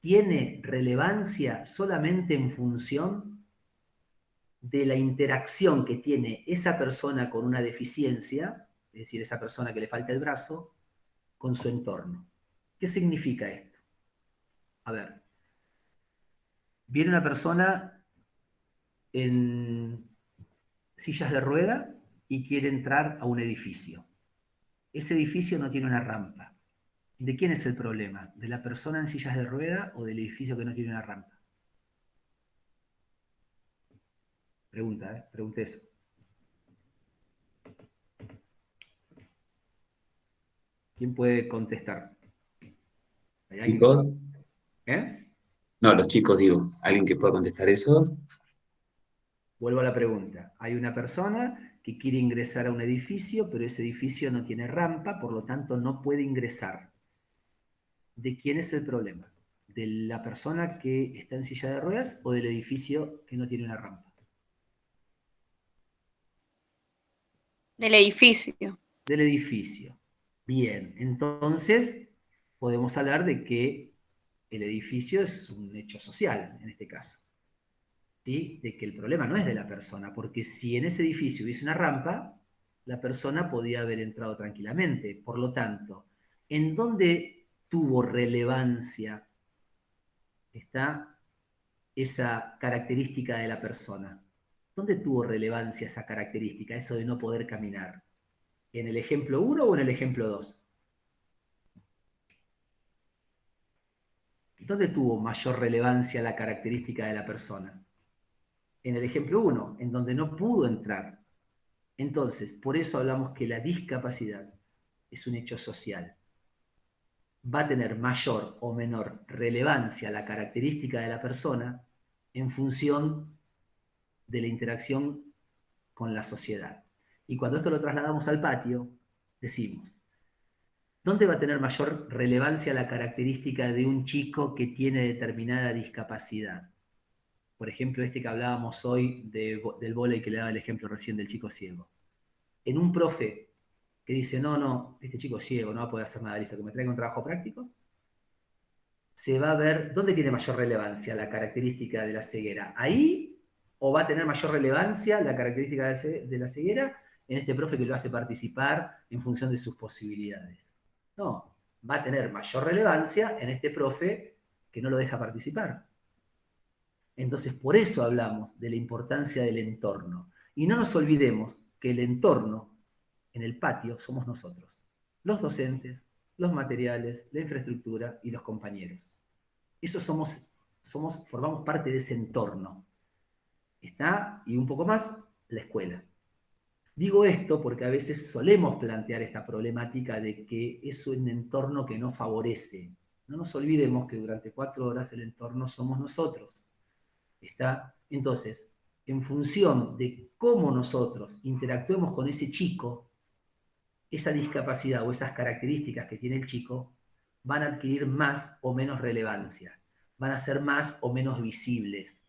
tiene relevancia solamente en función de la interacción que tiene esa persona con una deficiencia, es decir, esa persona que le falta el brazo, con su entorno. ¿Qué significa esto? A ver, viene una persona en sillas de rueda y quiere entrar a un edificio. Ese edificio no tiene una rampa. ¿De quién es el problema? ¿De la persona en sillas de rueda o del edificio que no tiene una rampa? Pregunta, pregunté eso. ¿Quién puede contestar? ¿Hay alguien? Chicos, ¿Eh? no, los chicos digo, alguien que pueda contestar eso. Vuelvo a la pregunta. Hay una persona que quiere ingresar a un edificio, pero ese edificio no tiene rampa, por lo tanto no puede ingresar. ¿De quién es el problema? ¿De la persona que está en silla de ruedas o del edificio que no tiene una rampa? Del edificio. Del edificio. Bien, entonces podemos hablar de que el edificio es un hecho social, en este caso. ¿Sí? De que el problema no es de la persona, porque si en ese edificio hubiese una rampa, la persona podía haber entrado tranquilamente. Por lo tanto, ¿en dónde tuvo relevancia? Está esa característica de la persona? ¿Dónde tuvo relevancia esa característica, eso de no poder caminar? ¿En el ejemplo 1 o en el ejemplo 2? ¿Dónde tuvo mayor relevancia la característica de la persona? En el ejemplo 1, en donde no pudo entrar. Entonces, por eso hablamos que la discapacidad es un hecho social. Va a tener mayor o menor relevancia la característica de la persona en función de la interacción con la sociedad. Y cuando esto lo trasladamos al patio, decimos, ¿dónde va a tener mayor relevancia la característica de un chico que tiene determinada discapacidad? Por ejemplo, este que hablábamos hoy del vóley que le daba el ejemplo recién del chico ciego. En un profe que dice, no, este chico es ciego, no va a poder hacer nada, listo, que me traiga un trabajo práctico, se va a ver dónde tiene mayor relevancia la característica de la ceguera. ¿Ahí o va a tener mayor relevancia la característica de la ceguera en este profe que lo hace participar en función de sus posibilidades? No, va a tener mayor relevancia en este profe que no lo deja participar. Entonces, por eso hablamos de la importancia del entorno. Y no nos olvidemos que el entorno en el patio somos nosotros, los docentes, los materiales, la infraestructura y los compañeros. Eso formamos parte de ese entorno. Está, y un poco más, la escuela. Digo esto porque a veces solemos plantear esta problemática de que es un entorno que no favorece. No nos olvidemos que durante 4 horas el entorno somos nosotros. ¿Está? Entonces, en función de cómo nosotros interactuemos con ese chico, esa discapacidad o esas características que tiene el chico van a adquirir más o menos relevancia, van a ser más o menos visibles.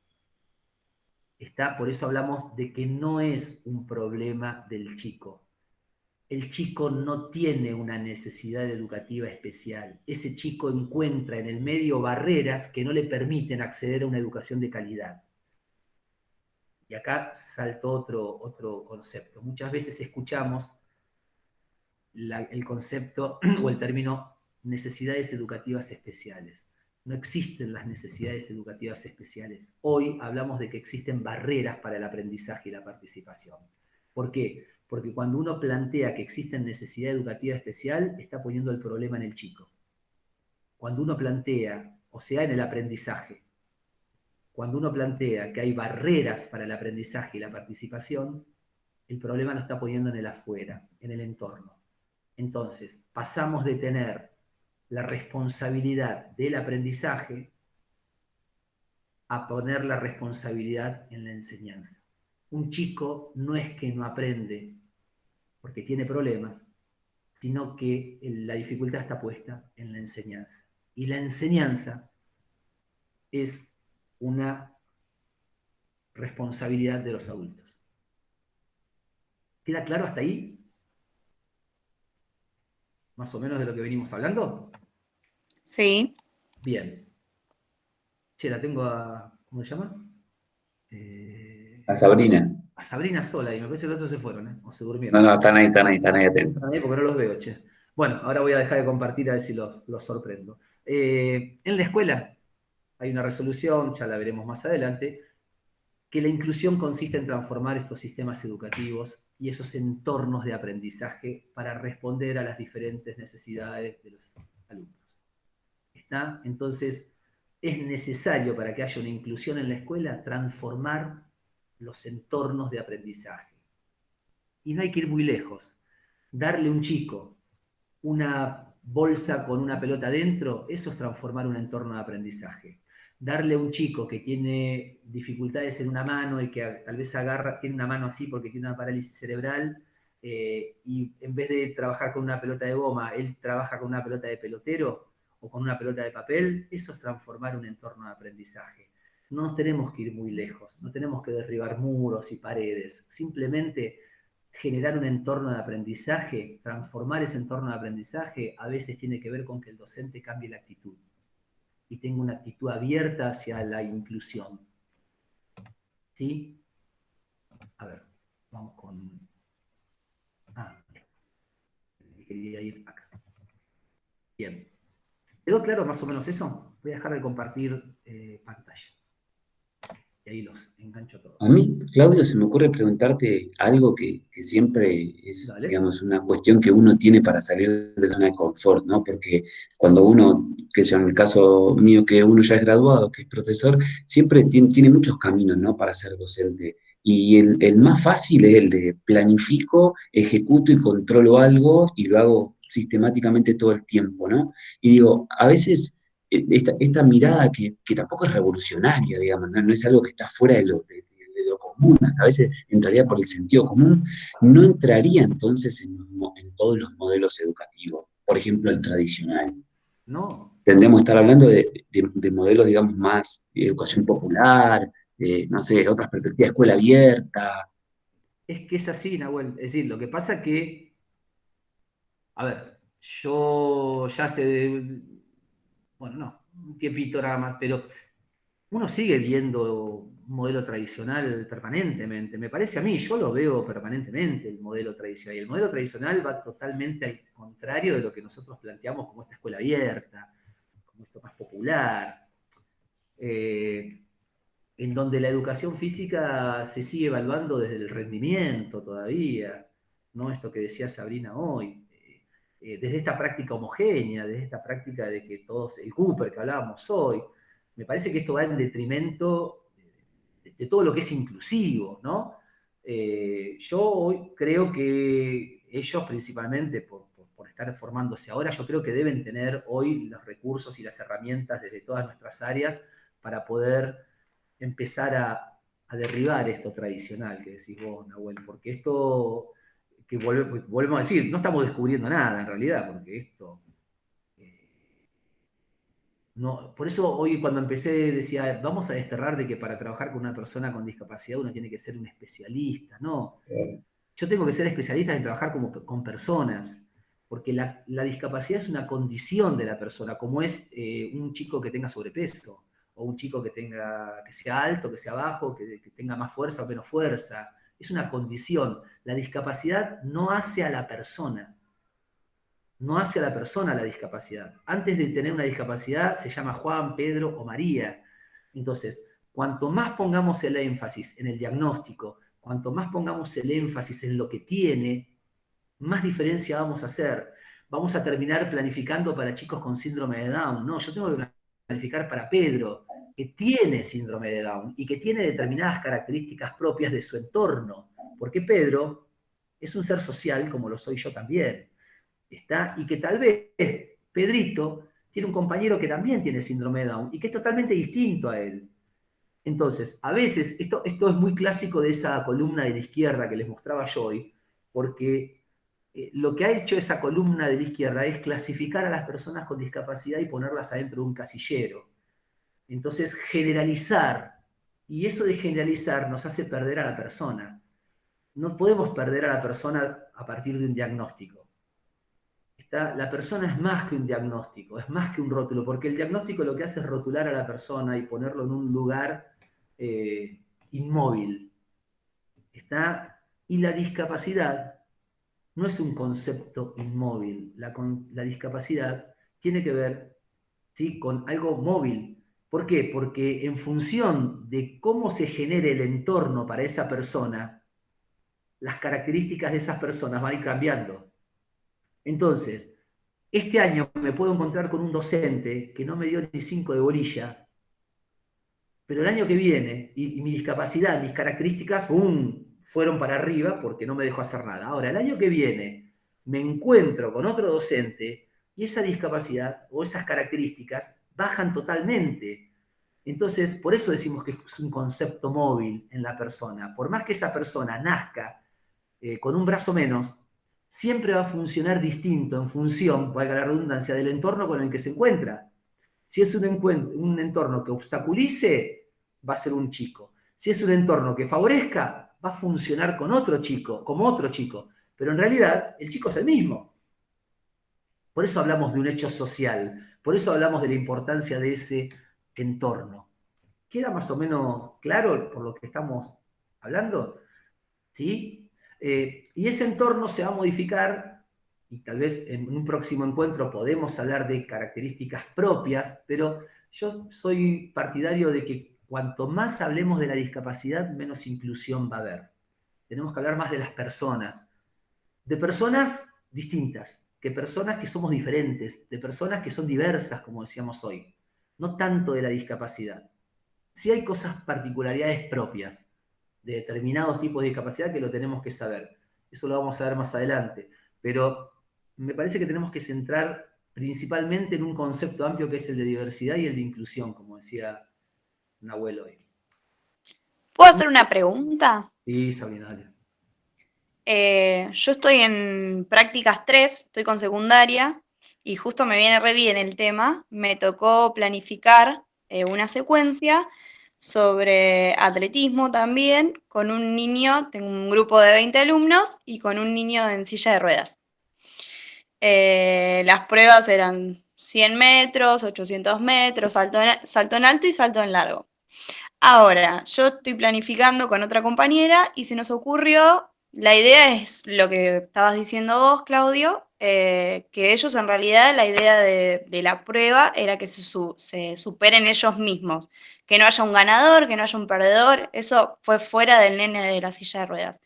¿Está? Por eso hablamos de que no es un problema del chico. El chico no tiene una necesidad educativa especial. Ese chico encuentra en el medio barreras que no le permiten acceder a una educación de calidad. Y acá saltó otro concepto. Muchas veces escuchamos el concepto o el término necesidades educativas especiales. No existen las necesidades educativas especiales. Hoy hablamos de que existen barreras para el aprendizaje y la participación. ¿Por qué? Porque cuando uno plantea que existen necesidad educativa especial, está poniendo el problema en el chico. Cuando uno plantea, o sea, en el aprendizaje, cuando uno plantea que hay barreras para el aprendizaje y la participación, el problema lo está poniendo en el afuera, en el entorno. Entonces, pasamos de tener la responsabilidad del aprendizaje a poner la responsabilidad en la enseñanza. Un chico no es que no aprende porque tiene problemas, sino que la dificultad está puesta en la enseñanza. Y la enseñanza es una responsabilidad de los adultos. ¿Queda claro hasta ahí? Más o menos de lo que venimos hablando. Sí. Bien. Che, la tengo a... ¿Cómo se llama? A Sabrina. A Sabrina sola, y me parece que los otros se fueron, ¿eh? O se durmieron. No, están ahí atentos. Están ahí porque no los veo, che. Bueno, ahora voy a dejar de compartir a ver si los sorprendo. En la escuela hay una resolución, ya la veremos más adelante, que la inclusión consiste en transformar estos sistemas educativos y esos entornos de aprendizaje para responder a las diferentes necesidades de los alumnos. ¿Está? Entonces, es necesario para que haya una inclusión en la escuela transformar los entornos de aprendizaje. Y no hay que ir muy lejos. Darle a un chico una bolsa con una pelota dentro, eso es transformar un entorno de aprendizaje. Darle a un chico que tiene dificultades en una mano y que tal vez tiene una mano así porque tiene una parálisis cerebral, y en vez de trabajar con una pelota de goma, él trabaja con una pelota de pelotero o con una pelota de papel, eso es transformar un entorno de aprendizaje. No nos tenemos que ir muy lejos, no tenemos que derribar muros y paredes, simplemente generar un entorno de aprendizaje, transformar ese entorno de aprendizaje, a veces tiene que ver con que el docente cambie la actitud y tenga una actitud abierta hacia la inclusión. ¿Sí? A ver, vamos con... quería ir acá. Bien. ¿Quedó claro más o menos eso? Voy a dejar de compartir pantalla. Y ahí los engancho todos. A mí, Claudio, se me ocurre preguntarte algo que siempre es, Dale. digamos, una cuestión que uno tiene para salir de la zona de confort, ¿no? Porque cuando uno, que sea en el caso mío, que uno ya es graduado, que es profesor, siempre tiene muchos caminos, ¿no? Para ser docente. Y el más fácil es el de planifico, ejecuto y controlo algo y lo hago sistemáticamente todo el tiempo, ¿no? Y digo, a veces esta mirada que tampoco es revolucionaria, digamos, ¿no? No es algo que está fuera de lo común, hasta a veces entraría por el sentido común, no entraría entonces en todos los modelos educativos, por ejemplo, el tradicional. No, Tendríamos que estar hablando de modelos, digamos, más de educación popular, no sé, otras perspectivas, escuela abierta. es que es así, Nahuel. Es decir, lo que pasa que, a ver, yo ya hace, bueno, no, un tiempito nada más, pero uno sigue viendo un modelo tradicional permanentemente. Me parece a mí, yo lo veo permanentemente, el modelo tradicional. Y el modelo tradicional va totalmente al contrario de lo que nosotros planteamos como esta escuela abierta, como esto más popular, eh, en donde la educación física se sigue evaluando desde el rendimiento todavía, ¿no? Esto que decía Sabrina hoy, desde esta práctica homogénea, desde esta práctica de que todos, el Cooper que hablábamos hoy, me parece que esto va en detrimento de todo lo que es inclusivo, ¿no? Yo hoy creo que ellos principalmente por estar formándose ahora, yo creo que deben tener hoy los recursos y las herramientas desde todas nuestras áreas para poder empezar a derribar esto tradicional que decís vos, Nahuel, porque esto, que volvemos a decir, no estamos descubriendo nada en realidad, porque esto eh, no, por eso hoy cuando empecé decía, vamos a desterrar de que para trabajar con una persona con discapacidad uno tiene que ser un especialista. No, yo tengo que ser especialista en trabajar con personas, porque la discapacidad es una condición de la persona, como es un chico que tenga sobrepeso, o un chico que sea alto, que sea bajo, que tenga más fuerza o menos fuerza. Es una condición. La discapacidad no hace a la persona, no hace a la persona la discapacidad. Antes de tener una discapacidad se llama Juan, Pedro o María. Entonces, cuanto más pongamos el énfasis en el diagnóstico, cuanto más pongamos el énfasis en lo que tiene, más diferencia vamos a hacer. Vamos a terminar planificando para chicos con síndrome de Down. No, yo tengo que planificar para Pedro, que tiene síndrome de Down y que tiene determinadas características propias de su entorno. Porque Pedro es un ser social como lo soy yo también. ¿Está? Y que tal vez Pedrito tiene un compañero que también tiene síndrome de Down y que es totalmente distinto a él. Entonces, a veces, esto es muy clásico de esa columna de la izquierda que les mostraba yo hoy, porque lo que ha hecho esa columna de la izquierda es clasificar a las personas con discapacidad y ponerlas adentro de un casillero. Entonces, generalizar, y eso de generalizar nos hace perder a la persona. No podemos perder a la persona a partir de un diagnóstico. La persona es más que un diagnóstico, es más que un rótulo, porque el diagnóstico lo que hace es rotular a la persona y ponerlo en un lugar eh, inmóvil. Y la discapacidad no es un concepto inmóvil. La discapacidad tiene que ver, ¿sí?, con algo móvil. ¿Por qué? Porque en función de cómo se genere el entorno para esa persona, las características de esas personas van a ir cambiando. Entonces, este año me puedo encontrar con un docente que no me dio ni 5 de bolilla, pero el año que viene, y mi discapacidad, mis características, ¡pum!, fueron para arriba porque no me dejó hacer nada. Ahora, el año que viene me encuentro con otro docente y esa discapacidad o esas características bajan totalmente. Entonces, por eso decimos que es un concepto móvil en la persona. Por más que esa persona nazca con un brazo menos, siempre va a funcionar distinto en función, valga la redundancia, del entorno con el que se encuentra. Si es un entorno que obstaculice, va a ser un chico. Si es un entorno que favorezca, va a funcionar con otro chico, como otro chico. Pero en realidad, el chico es el mismo. Por eso hablamos de un hecho social, por eso hablamos de la importancia de ese entorno. ¿Queda más o menos claro por lo que estamos hablando? ¿Sí? Y ese entorno se va a modificar, y tal vez en un próximo encuentro podemos hablar de características propias, pero yo soy partidario de que cuanto más hablemos de la discapacidad, menos inclusión va a haber. Tenemos que hablar más de las personas, de personas distintas, que personas que somos diferentes, de personas que son diversas, como decíamos hoy, no tanto de la discapacidad. Sí hay cosas, particularidades propias de determinados tipos de discapacidad que lo tenemos que saber. Eso lo vamos a ver más adelante. Pero me parece que tenemos que centrar principalmente en un concepto amplio que es el de diversidad y el de inclusión, como decía Nahuel hoy. ¿Puedo hacer una pregunta? Sí, Sabrina, dale. Yo estoy en prácticas 3, estoy con secundaria y justo me viene re bien el tema. Me tocó planificar una secuencia sobre atletismo también con un niño, tengo un grupo de 20 alumnos y con un niño en silla de ruedas. Las pruebas eran 100 metros, 800 metros, salto en alto y salto en largo. Ahora, yo estoy planificando con otra compañera y se nos ocurrió, la idea es lo que estabas diciendo vos, Claudio, que ellos en realidad la idea de la prueba era que se superen ellos mismos, que no haya un ganador, que no haya un perdedor, eso fue fuera del nene de la silla de ruedas.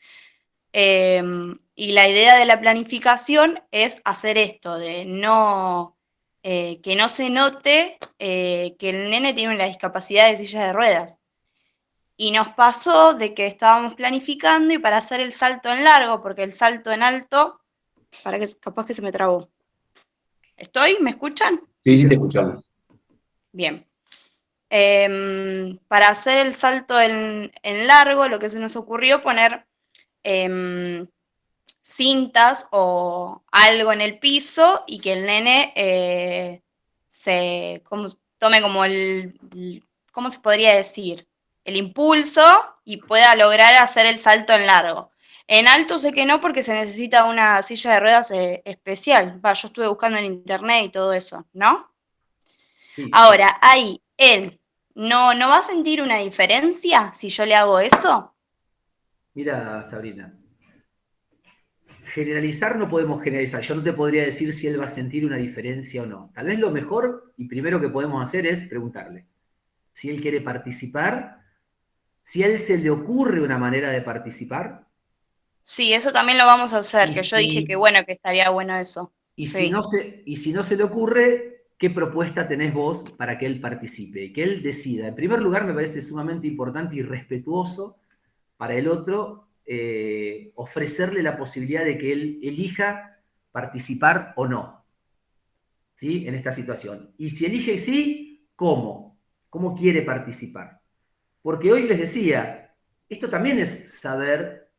Y la idea de la planificación es hacer esto, de no, que no se note que el nene tiene una discapacidad de silla de ruedas. Y nos pasó de que estábamos planificando y para hacer el salto en largo, porque el salto en alto, para que capaz que se me trabó. ¿Estoy? ¿Me escuchan? Sí, sí, te escuchamos. Bien. Para hacer el salto en largo, lo que se nos ocurrió poner cintas o algo en el piso y que el nene tome como ¿cómo se podría decir? El impulso y pueda lograr hacer el salto en largo. En alto sé que no porque se necesita una silla de ruedas especial. Yo estuve buscando en internet y todo eso, ¿no? Sí. Ahora, ahí, él, ¿no va a sentir una diferencia si yo le hago eso? Mira, Sabrina, generalizar no podemos generalizar. Yo no te podría decir si él va a sentir una diferencia o no. Tal vez lo mejor y primero que podemos hacer es preguntarle si él quiere participar, si a él se le ocurre una manera de participar. Sí, eso también lo vamos a hacer, Y que yo dije que si, bueno, que estaría bueno eso. y si Sí. no se le ocurre, ¿qué propuesta tenés vos para que él participe? Y que él decida. En primer lugar, me parece sumamente importante y respetuoso para el otro ofrecerle la posibilidad de que él elija participar o no, ¿sí? En esta situación. Y si elige sí, ¿cómo? ¿Cómo quiere participar? Porque hoy les decía, esto también es saber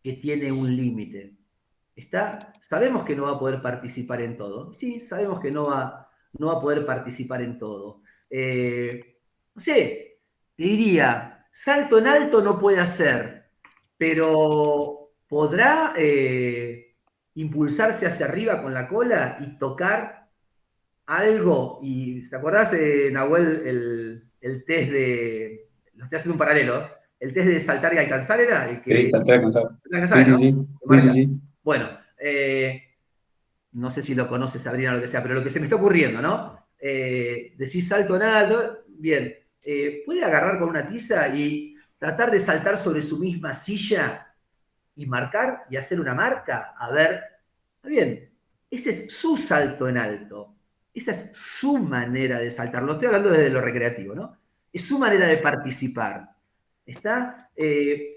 que tiene un límite. Sabemos que no va a poder participar en todo. Sí, sabemos que no va a poder participar en todo. No sé, te diría, salto en alto no puede hacer, pero podrá impulsarse hacia arriba con la cola y tocar algo. Y ¿te acordás, Nahuel, el test de... Lo estoy haciendo un paralelo. El test de saltar y alcanzar era el que... ¿Querés saltar a alcanzar? Alcanzar, Sí, ¿no? sí, sí. Que Sí, sí, marca. sí. Bueno, no sé si lo conoces, Sabrina, o lo que sea, pero lo que se me está ocurriendo, ¿no? Decís salto en alto, bien. Puede agarrar con una tiza y tratar de saltar sobre su misma silla y marcar y hacer una marca. A ver, está bien, ese es su salto en alto. Esa es su manera de saltar. Lo estoy hablando desde lo recreativo, ¿no? Es su manera de participar. ¿Está?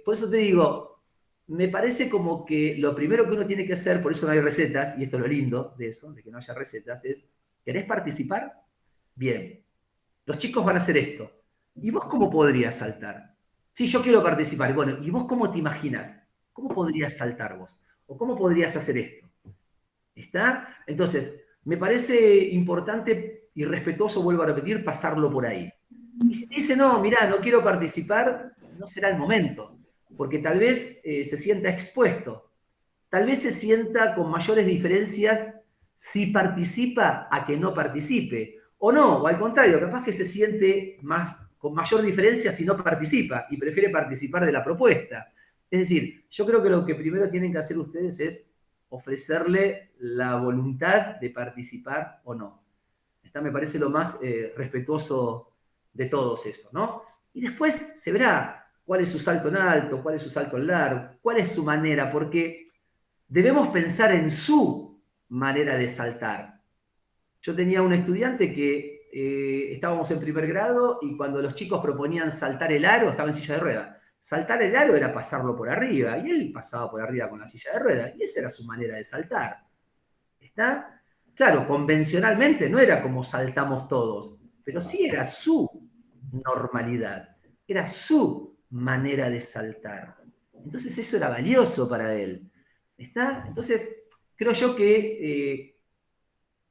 Por eso te digo, me parece como que lo primero que uno tiene que hacer, por eso no hay recetas, y esto es lo lindo de eso, de que no haya recetas, es, ¿querés participar? Bien. Los chicos van a hacer esto. ¿Y vos cómo podrías saltar? Sí, yo quiero participar. Bueno, ¿y vos cómo te imaginas? ¿Cómo podrías saltar vos? ¿O cómo podrías hacer esto? ¿Está? Entonces, me parece importante y respetuoso, vuelvo a repetir, pasarlo por ahí. Y si te dice, no, mirá, no quiero participar, no será el momento, porque tal vez se sienta expuesto, tal vez se sienta con mayores diferencias si participa a que no participe, o no, o al contrario, capaz que se siente con mayor diferencia si no participa y prefiere participar de la propuesta. Es decir, yo creo que lo que primero tienen que hacer ustedes es ofrecerle la voluntad de participar o no. Me parece lo más respetuoso de todos eso, ¿no? Y después se verá cuál es su salto en alto, cuál es su salto en largo, cuál es su manera, porque debemos pensar en su manera de saltar. Yo tenía un estudiante que estábamos en primer grado y cuando los chicos proponían saltar el aro, estaba en silla de rueda. Saltar el aro era pasarlo por arriba, y él pasaba por arriba con la silla de rueda, y esa era su manera de saltar. ¿Está? Claro, convencionalmente no era como saltamos todos, pero sí era su normalidad, era su manera de saltar. Entonces eso era valioso para él. ¿Está? Entonces, creo yo que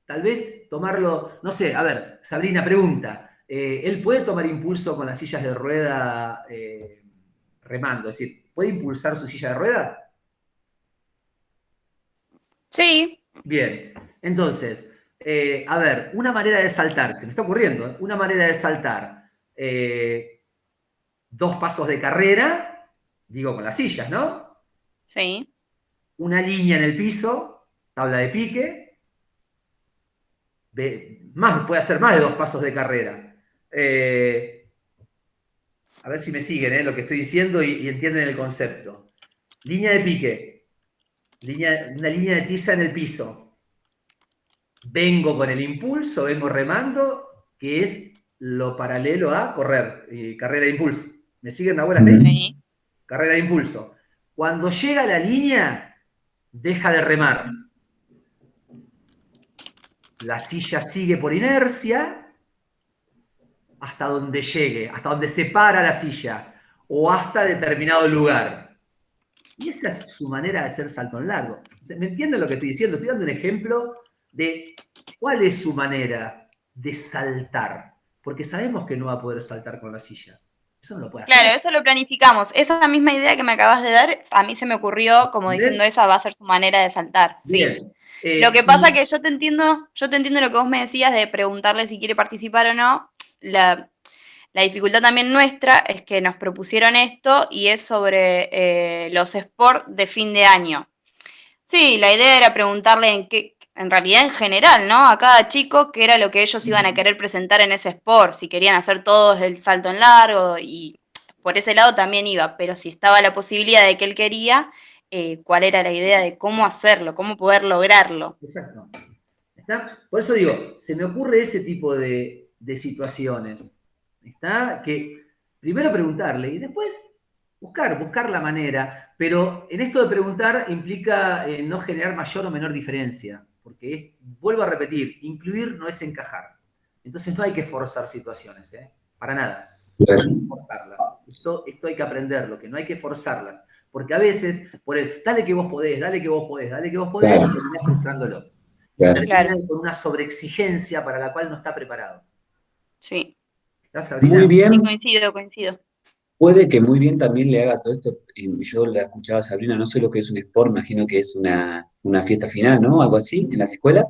tal vez tomarlo, no sé, a ver, Sabrina pregunta, ¿él puede tomar impulso con las sillas de rueda remando? Es decir, ¿puede impulsar su silla de rueda? Sí, Bien, entonces, a ver, una manera de saltar, se me está ocurriendo, ¿eh? Una manera de saltar, 2 pasos de carrera, digo con las sillas, ¿no? sí. Una línea en el piso, tabla de pique, puede hacer más de 2 pasos de carrera. A ver si me siguen lo que estoy diciendo y entienden el concepto. Línea de pique, una línea de tiza en el piso. Vengo con el impulso, vengo remando, que es lo paralelo a correr, carrera de impulso. ¿Me siguen, Nahuel, hasta ahí? Sí. Carrera de impulso. Cuando llega a la línea, deja de remar. La silla sigue por inercia hasta donde llegue, hasta donde se para la silla, o hasta determinado lugar. Y esa es su manera de hacer salto en largo. ¿Me entienden lo que estoy diciendo? Estoy dando un ejemplo de cuál es su manera de saltar. Porque sabemos que no va a poder saltar con la silla. Eso no lo puede hacer. Claro, eso lo planificamos. Esa misma idea que me acabas de dar, a mí se me ocurrió como diciendo ¿Entendés? esa va a ser su manera de saltar. Sí. Bien. Lo que pasa que yo te entiendo lo que vos me decías de preguntarle si quiere participar o no. La dificultad también nuestra es que nos propusieron esto y es sobre los sports de fin de año. Sí, la idea era preguntarle en realidad en general, ¿no? A cada chico qué era lo que ellos iban a querer presentar en ese sport, si querían hacer todos el salto en largo y por ese lado también iba, pero si estaba la posibilidad de que él quería, cuál era la idea de cómo hacerlo, cómo poder lograrlo. Exacto. ¿Está? Por eso digo, se me ocurre ese tipo de situaciones. ¿Está? Que primero preguntarle y después buscar la manera. Pero en esto de preguntar implica no generar mayor o menor diferencia. Porque vuelvo a repetir, incluir no es encajar. Entonces no hay que forzar situaciones, para nada. No hay que forzarlas. Esto hay que aprenderlo, que no hay que forzarlas. Porque a veces, por el dale que vos podés, dale que vos podés, dale que vos podés, Claro. terminás frustrándolo. Claro. Termina con una sobreexigencia para la cual no está preparado. Sí. ¿Estás, Sabrina? Muy bien. Sí, coincido. Puede que muy bien también le haga todo esto. Yo la escuchaba a Sabrina, no sé lo que es un sport, imagino que es una fiesta final, ¿no? Algo así en las escuelas.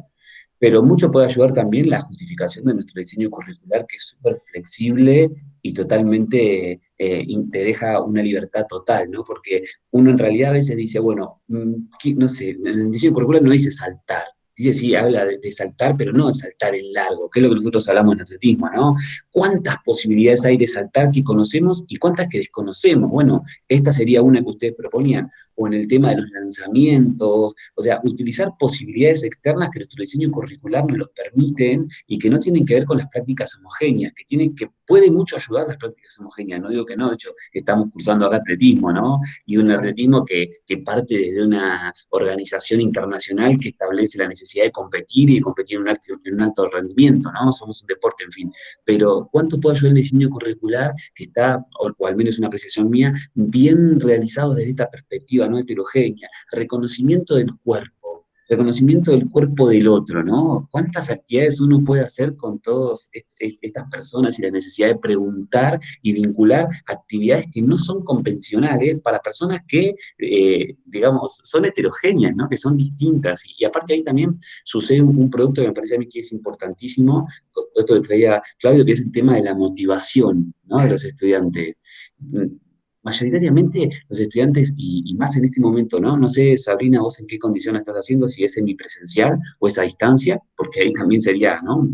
Pero mucho puede ayudar también la justificación de nuestro diseño curricular, que es súper flexible y totalmente te deja una libertad total, ¿no? Porque uno en realidad a veces dice, bueno, no sé, en el diseño curricular no dice saltar. Dice, sí, habla de saltar, pero no de saltar en largo, que es lo que nosotros hablamos en atletismo, ¿no? ¿Cuántas posibilidades hay de saltar que conocemos y cuántas que desconocemos? Bueno, esta sería una que ustedes proponían, o en el tema de los lanzamientos, o sea, utilizar posibilidades externas que nuestro diseño curricular nos los permiten y que no tienen que ver con las prácticas homogéneas, que puede mucho ayudar las prácticas homogéneas, no digo que no, de hecho, estamos cursando acá atletismo, ¿no? Y un atletismo que parte desde una organización internacional que establece la necesidad de competir y de competir en un alto rendimiento, ¿no? Somos un deporte, en fin. Pero, ¿cuánto puede ayudar el diseño curricular que está, o al menos una apreciación mía, bien realizado desde esta perspectiva no heterogénea? Reconocimiento del cuerpo del otro, ¿no? ¿Cuántas actividades uno puede hacer con todas estas personas y la necesidad de preguntar y vincular actividades que no son convencionales para personas que, digamos, son heterogéneas, ¿no? Que son distintas. Y aparte ahí también sucede un producto que me parece a mí que es importantísimo, esto que traía Claudio, que es el tema de la motivación, ¿no? De los estudiantes. Mayoritariamente los estudiantes, y más en este momento, ¿no? No sé, Sabrina, vos en qué condición estás haciendo, si es semipresencial o es a distancia, porque ahí también sería, ¿no?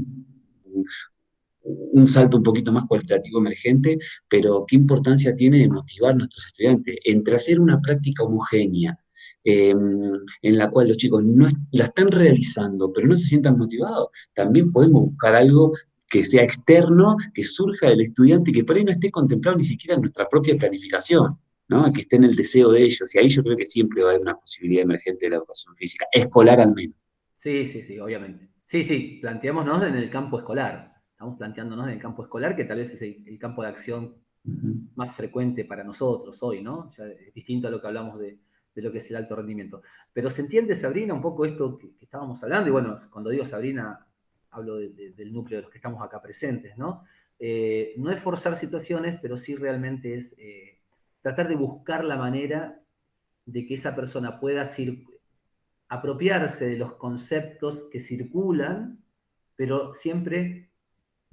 un salto un poquito más cualitativo emergente, pero qué importancia tiene motivar a nuestros estudiantes entre hacer una práctica homogénea, en la cual los chicos no la están realizando, pero no se sientan motivados. También podemos buscar algo que sea externo, que surja del estudiante y que por ahí no esté contemplado ni siquiera en nuestra propia planificación, ¿no? Que esté en el deseo de ellos. Y ahí yo creo que siempre va a haber una posibilidad emergente de la educación física, escolar al menos. Sí, sí, sí, obviamente. Sí, sí, planteémonos en el campo escolar. Estamos planteándonos en el campo escolar, que tal vez es el campo de acción Ujú. más frecuente para nosotros hoy, ¿no? Ya es distinto a lo que hablamos de lo que es el alto rendimiento. Pero se entiende, Sabrina, un poco esto que estábamos hablando, y bueno, cuando digo Sabrina, hablo del núcleo de los que estamos acá presentes, ¿no? No es forzar situaciones, pero sí realmente es tratar de buscar la manera de que esa persona pueda apropiarse de los conceptos que circulan, pero siempre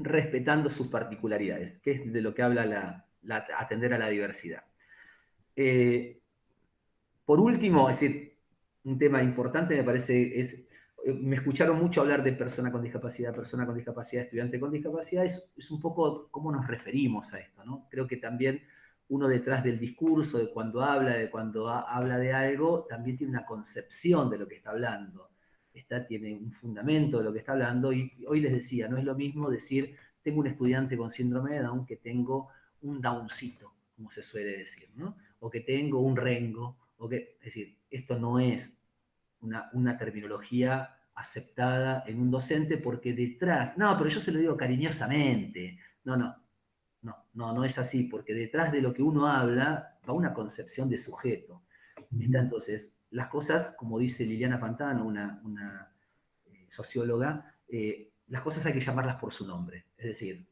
respetando sus particularidades, que es de lo que habla atender a la diversidad. Eh, por último, es decir, un tema importante me parece me escucharon mucho hablar de persona con discapacidad, estudiante con discapacidad, es un poco cómo nos referimos a esto, ¿no? Creo que también uno detrás del discurso, de cuando habla de algo, también tiene una concepción de lo que está hablando. Tiene un fundamento de lo que está hablando, y hoy les decía, no es lo mismo decir, tengo un estudiante con síndrome de Down que tengo un Downcito, como se suele decir, ¿no? O que tengo un rengo, es decir, esto no es una terminología aceptada en un docente porque detrás, no, pero yo se lo digo cariñosamente, no es así, porque detrás de lo que uno habla va una concepción de sujeto. Está entonces, las cosas, como dice Liliana Pantano, una socióloga, las cosas hay que llamarlas por su nombre. Es decir,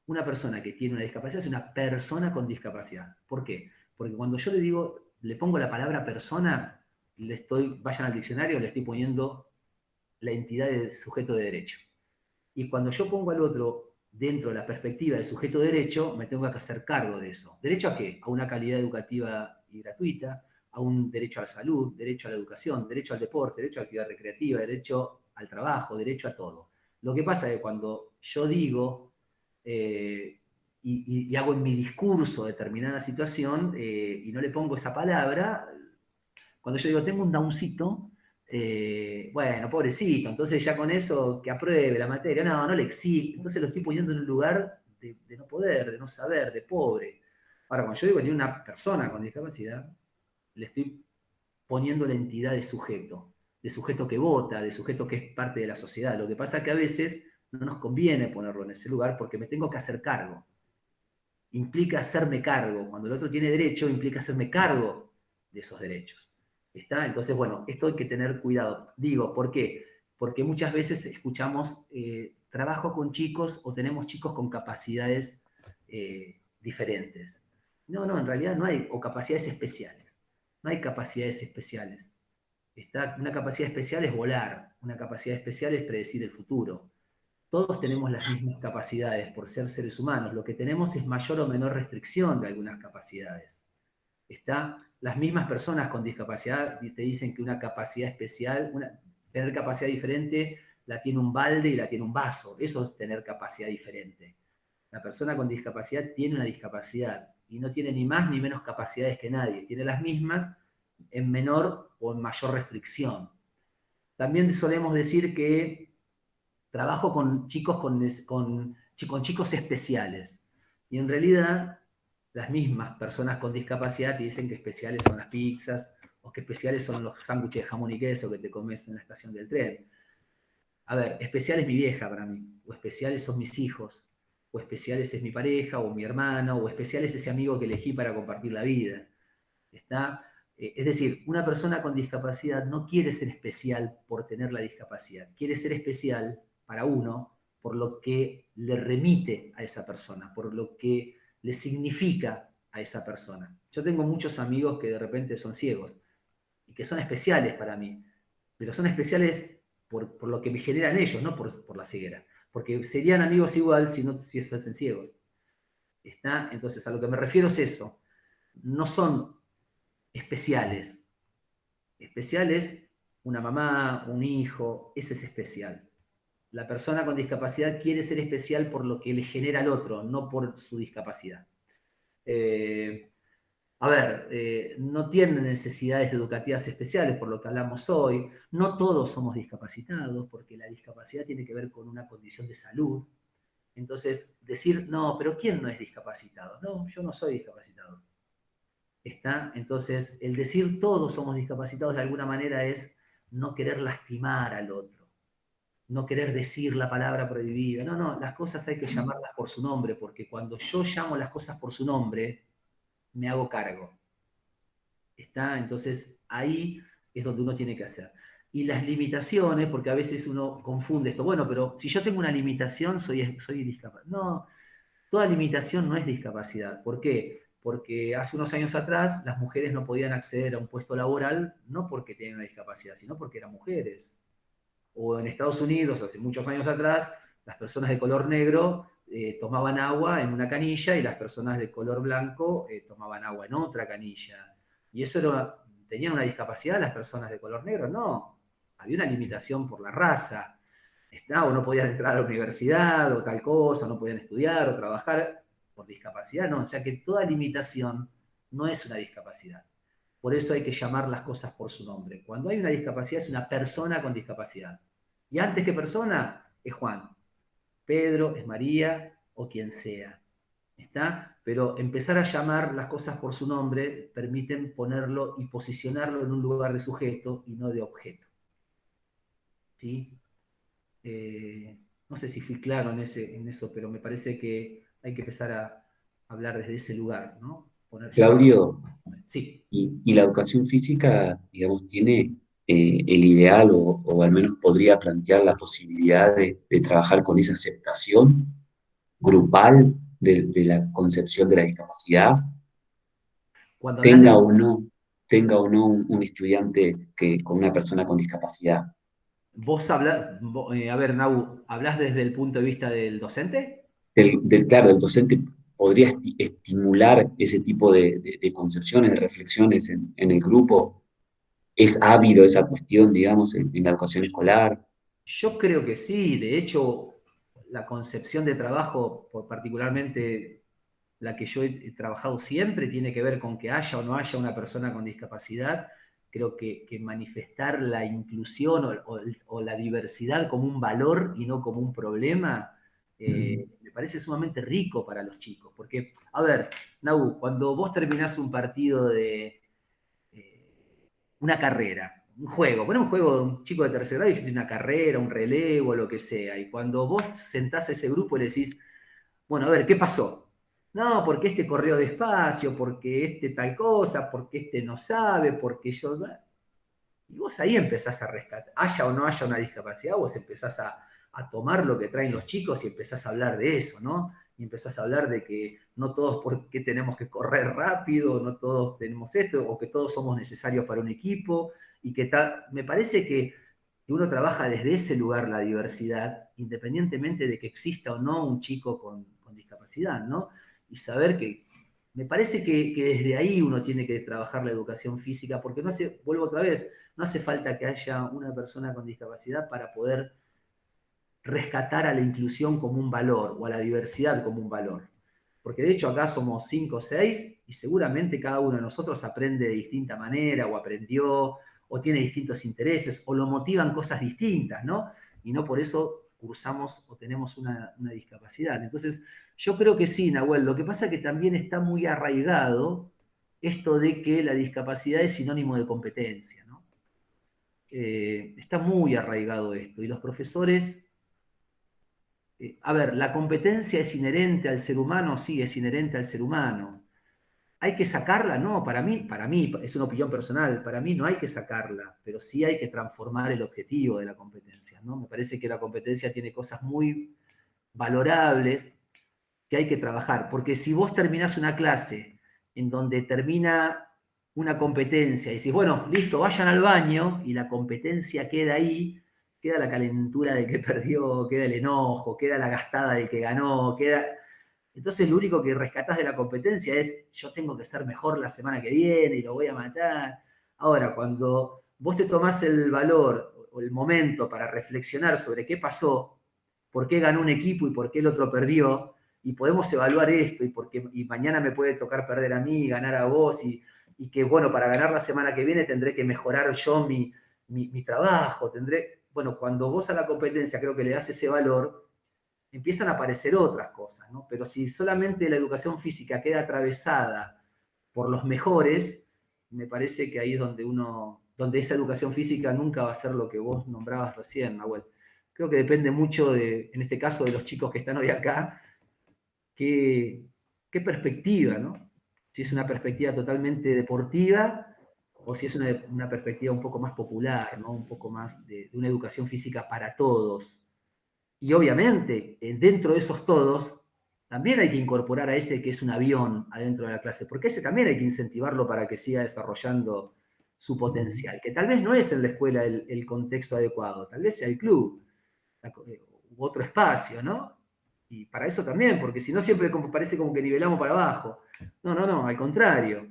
una persona que tiene una discapacidad es una persona con discapacidad. ¿Por qué? Porque cuando yo le pongo la palabra persona, vayan al diccionario, le estoy poniendo la entidad de sujeto de derecho. Y cuando yo pongo al otro dentro de la perspectiva del sujeto de derecho, me tengo que hacer cargo de eso. ¿Derecho a qué? A una calidad educativa y gratuita, a un derecho a la salud, derecho a la educación, derecho al deporte, derecho a la actividad recreativa, derecho al trabajo, derecho a todo. Lo que pasa es que cuando yo digo y hago en mi discurso determinada situación y no le pongo esa palabra, cuando yo digo tengo un downcito, bueno, pobrecito, entonces ya con eso que apruebe la materia, no le existe, entonces lo estoy poniendo en un lugar de no poder, de no saber, de pobre. Ahora, cuando yo digo que tiene una persona con discapacidad, le estoy poniendo la entidad de sujeto que vota, de sujeto que es parte de la sociedad. Lo que pasa es que a veces no nos conviene ponerlo en ese lugar porque me tengo que hacer cargo. Implica hacerme cargo. Cuando el otro tiene derecho, implica hacerme cargo de esos derechos. ¿Está? Entonces, bueno, esto hay que tener cuidado. Digo, ¿por qué? Porque muchas veces escuchamos, trabajo con chicos o tenemos chicos con capacidades diferentes. No, en realidad no hay, o capacidades especiales. No hay capacidades especiales. Una capacidad especial es volar, una capacidad especial es predecir el futuro. Todos tenemos las mismas capacidades por ser seres humanos. Lo que tenemos es mayor o menor restricción de algunas capacidades. Las mismas personas con discapacidad te dicen que una capacidad especial, tener capacidad diferente, la tiene un balde y la tiene un vaso. Eso es tener capacidad diferente. La persona con discapacidad tiene una discapacidad y no tiene ni más ni menos capacidades que nadie. Tiene las mismas en menor o en mayor restricción. También solemos decir que trabajo con chicos con chicos especiales. Y en realidad, las mismas personas con discapacidad te dicen que especiales son las pizzas, o que especiales son los sándwiches de jamón y queso que te comes en la estación del tren. A ver, especial es mi vieja para mí, o especiales son mis hijos, o especiales es mi pareja, o mi hermano, o especial es ese amigo que elegí para compartir la vida. Es decir, una persona con discapacidad no quiere ser especial por tener la discapacidad, quiere ser especial para uno por lo que le remite a esa persona, por lo que le significa a esa persona. Yo tengo muchos amigos que de repente son ciegos y que son especiales para mí, pero son especiales por lo que me generan ellos, no por la ceguera, porque serían amigos igual si fuesen ciegos. Entonces, a lo que me refiero es eso. No son especiales. Especial es una mamá, un hijo, ese es especial. La persona con discapacidad quiere ser especial por lo que le genera al otro, no por su discapacidad. No tienen necesidades educativas especiales, por lo que hablamos hoy. No todos somos discapacitados, porque la discapacidad tiene que ver con una condición de salud. Entonces, decir, no, pero ¿quién no es discapacitado? No, yo no soy discapacitado. ¿Está? Entonces, el decir todos somos discapacitados de alguna manera es no querer lastimar al otro, no querer decir la palabra prohibida. No, no, las cosas hay que llamarlas por su nombre, porque cuando yo llamo las cosas por su nombre, me hago cargo. ¿Está? Entonces, ahí es donde uno tiene que hacer. Y las limitaciones, porque a veces uno confunde esto, bueno, pero si yo tengo una limitación, soy discapacitado. No, toda limitación no es discapacidad. ¿Por qué? Porque hace unos años atrás las mujeres no podían acceder a un puesto laboral, no porque tenían una discapacidad, sino porque eran mujeres. O en Estados Unidos, hace muchos años atrás, las personas de color negro tomaban agua en una canilla y las personas de color blanco tomaban agua en otra canilla. Y eso ¿tenían una discapacidad las personas de color negro? No, había una limitación por la raza. O no podían entrar a la universidad, o tal cosa, no podían estudiar o trabajar por discapacidad, no. O sea que toda limitación no es una discapacidad. Por eso hay que llamar las cosas por su nombre. Cuando hay una discapacidad es una persona con discapacidad. Y antes que persona es Juan, Pedro, es María o quien sea. ¿Está? Pero empezar a llamar las cosas por su nombre permiten ponerlo y posicionarlo en un lugar de sujeto y no de objeto. ¿Sí? No sé si fui claro en eso, pero me parece que hay que empezar a hablar desde ese lugar, ¿no? Claudio, Sí. y la educación física, digamos, tiene el ideal o al menos podría plantear la posibilidad de trabajar con esa aceptación grupal de la concepción de la discapacidad, Cuando hablas tenga de... o no, tenga o no un estudiante con una persona con discapacidad. Vos hablas, a ver, Nau, ¿hablás desde el punto de vista del docente? Claro, el docente podría estimular ese tipo de concepciones, de reflexiones en el grupo. ¿Es ávido esa cuestión, digamos, en la educación escolar? Yo creo que sí. De hecho, la concepción de trabajo, particularmente la que yo he trabajado siempre, tiene que ver con que haya o no haya una persona con discapacidad. Creo que manifestar la inclusión o la diversidad como un valor y no como un problema, me parece sumamente rico para los chicos. Porque, a ver, Nau, cuando vos terminás un partido de una carrera, un juego, ponemos un juego, un chico de tercer grado y que tiene una carrera, un relevo, lo que sea, y cuando vos sentás a ese grupo y le decís, bueno, a ver, ¿qué pasó? No, porque este corrió despacio, porque este tal cosa, porque este no sabe, porque yo... Y vos ahí empezás a rescatar, haya o no haya una discapacidad, vos empezás a tomar lo que traen los chicos y empezás a hablar de eso, ¿no? Y empezás a hablar de que no todos porque tenemos que correr rápido, no todos tenemos esto, o que todos somos necesarios para un equipo, y que tal, me parece que uno trabaja desde ese lugar la diversidad, independientemente de que exista o no un chico con discapacidad, ¿no? Y saber que, me parece que desde ahí uno tiene que trabajar la educación física, porque no hace, vuelvo otra vez, no hace falta que haya una persona con discapacidad para poder rescatar a la inclusión como un valor o a la diversidad como un valor. Porque de hecho acá somos 5 o 6 y seguramente cada uno de nosotros aprende de distinta manera o aprendió o tiene distintos intereses o lo motivan cosas distintas, ¿no? Y no por eso cursamos o tenemos una discapacidad. Entonces, yo creo que sí, Nahuel. Lo que pasa es que también está muy arraigado esto de que la discapacidad es sinónimo de competencia, ¿no? Está muy arraigado esto. Y los profesores a ver, la competencia es inherente al ser humano, sí, es inherente al ser humano. ¿Hay que sacarla? No, para mí, es una opinión personal, para mí no hay que sacarla, pero sí hay que transformar el objetivo de la competencia, ¿no? Me parece que la competencia tiene cosas muy valorables que hay que trabajar, porque si vos terminás una clase en donde termina una competencia y decís, bueno, listo, vayan al baño y la competencia queda ahí, queda la calentura del que perdió, queda el enojo, queda la gastada del que ganó, queda... Entonces lo único que rescatás de la competencia es yo tengo que ser mejor la semana que viene y lo voy a matar. Ahora, cuando vos te tomás el valor o el momento para reflexionar sobre qué pasó por qué ganó un equipo y por qué el otro perdió, y podemos evaluar esto, y mañana me puede tocar perder a mí y ganar a vos, y que, bueno, para ganar la semana que viene tendré que mejorar yo mi trabajo, bueno, cuando vos a la competencia creo que le das ese valor, empiezan a aparecer otras cosas, ¿no? Pero si solamente la educación física queda atravesada por los mejores, me parece que ahí es donde esa educación física nunca va a ser lo que vos nombrabas recién, Nahuel. Creo que depende mucho en este caso, de los chicos que están hoy acá, qué perspectiva, ¿no? Si es una perspectiva totalmente deportiva o si es una perspectiva un poco más popular, ¿no? Un poco más de una educación física para todos. Y obviamente, dentro de esos todos, también hay que incorporar a ese que es un avión adentro de la clase, porque ese también hay que incentivarlo para que siga desarrollando su potencial, que tal vez no es en la escuela el contexto adecuado, tal vez sea el club, u otro espacio, ¿no? Y para eso también, porque si no siempre parece como que nivelamos para abajo. No, al contrario.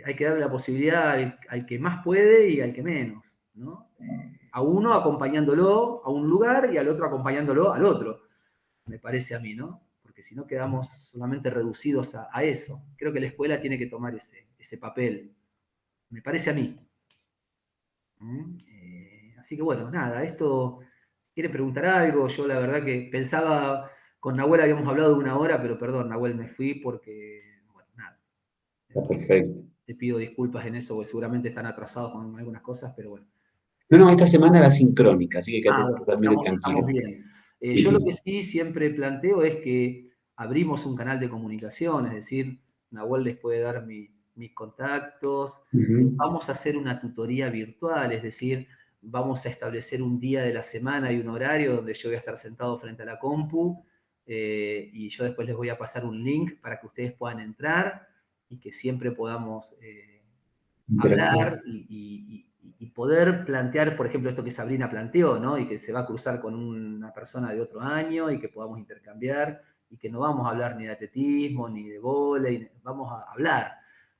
Hay que darle la posibilidad al que más puede y al que menos, ¿no? A uno acompañándolo a un lugar y al otro acompañándolo al otro, me parece a mí, ¿no? Porque si no quedamos solamente reducidos a eso. Creo que la escuela tiene que tomar ese papel, me parece a mí. Así que bueno, nada, esto... ¿Quiere preguntar algo? Yo la verdad que pensaba, con Nahuel habíamos hablado de 1 hora, pero perdón, Nahuel, me fui porque, bueno, nada. Está perfecto. Te pido disculpas en eso, porque seguramente están atrasados con algunas cosas, pero bueno. No, esta semana era sincrónica, así que quédate Bueno, totalmente estamos tranquilo. bien. Sí, Yo lo sí. que sí siempre planteo es que abrimos un canal de comunicación, es decir, Nahuel les puede dar mis contactos, vamos a hacer una tutoría virtual, es decir, vamos a establecer un día de la semana y un horario donde yo voy a estar sentado frente a la compu y yo después les voy a pasar un link para que ustedes puedan entrar y que siempre podamos hablar y poder plantear, por ejemplo, esto que Sabrina planteó, ¿no? Y que se va a cruzar con una persona de otro año y que podamos intercambiar y que no vamos a hablar ni de atletismo ni de vóley, vamos a hablar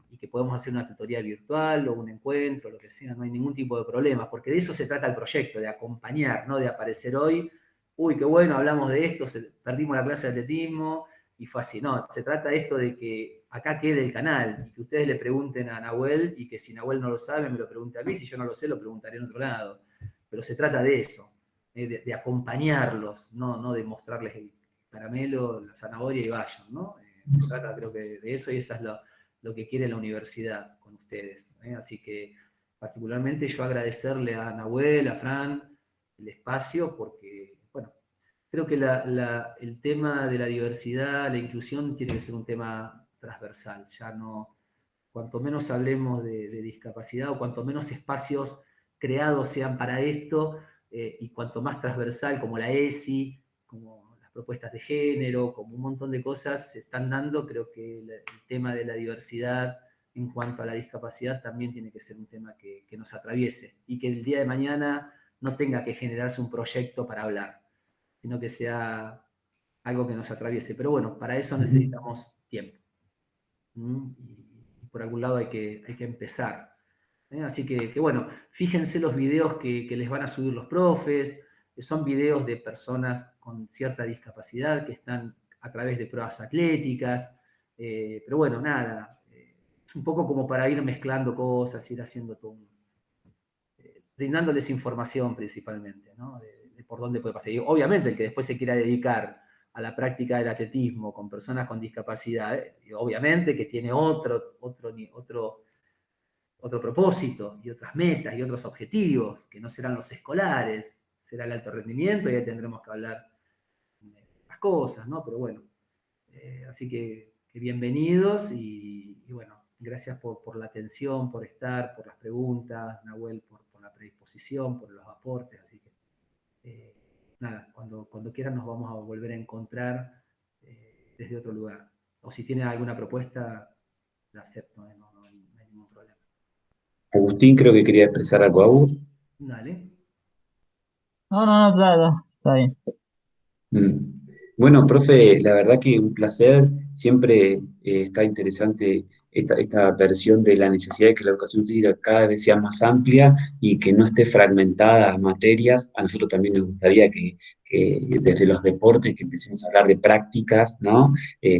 y que podemos hacer una tutoría virtual o un encuentro, lo que sea, no hay ningún tipo de problema, porque de eso se trata el proyecto, de acompañar, no de aparecer hoy, uy, qué bueno, hablamos de esto, perdimos la clase de atletismo y fue así. No, se trata esto de que acá quede el canal y que ustedes le pregunten a Nahuel y que si Nahuel no lo sabe me lo pregunte a mí, si yo no lo sé lo preguntaré en otro lado. Pero se trata de eso, de acompañarlos, no de mostrarles el caramelo, la zanahoria y vayan, ¿no? Se trata creo que de eso y eso es lo que quiere la universidad con ustedes. Así que particularmente yo agradecerle a Nahuel, a Fran, el espacio porque, bueno, creo que el tema de la diversidad, la inclusión, tiene que ser un tema transversal. Ya no, cuanto menos hablemos de discapacidad o cuanto menos espacios creados sean para esto, y cuanto más transversal, como la ESI, como las propuestas de género, como un montón de cosas se están dando, creo que el tema de la diversidad en cuanto a la discapacidad también tiene que ser un tema que nos atraviese y que el día de mañana no tenga que generarse un proyecto para hablar, sino que sea algo que nos atraviese. Pero bueno, para eso necesitamos tiempo. Y por algún lado hay que empezar. Así que bueno, fíjense los videos que les van a subir los profes, que son videos de personas con cierta discapacidad que están a través de pruebas atléticas. Pero bueno, nada, es un poco como para ir mezclando cosas, ir haciendo todo brindándoles información principalmente, ¿no? De por dónde puede pasar. Y obviamente el que después se quiera dedicar a la práctica del atletismo con personas con discapacidad, y obviamente que tiene otro propósito y otras metas y otros objetivos, que no serán los escolares, será el alto rendimiento y ahí tendremos que hablar de las cosas, ¿no? Pero bueno, así que bienvenidos y bueno, gracias por la atención, por estar, por las preguntas, Nahuel, por la predisposición, por los aportes, así que nada, cuando quieran nos vamos a volver a encontrar desde otro lugar. O si tienen alguna propuesta, la acepto, no hay ningún problema. Agustín creo que quería expresar algo. Agus. Dale. No, claro, está bien. Bueno, profe, la verdad que un placer. Siempre está interesante esta versión de la necesidad de que la educación física cada vez sea más amplia y que no esté fragmentada a materias. A nosotros también nos gustaría que desde los deportes, que empecemos a hablar de prácticas, ¿no?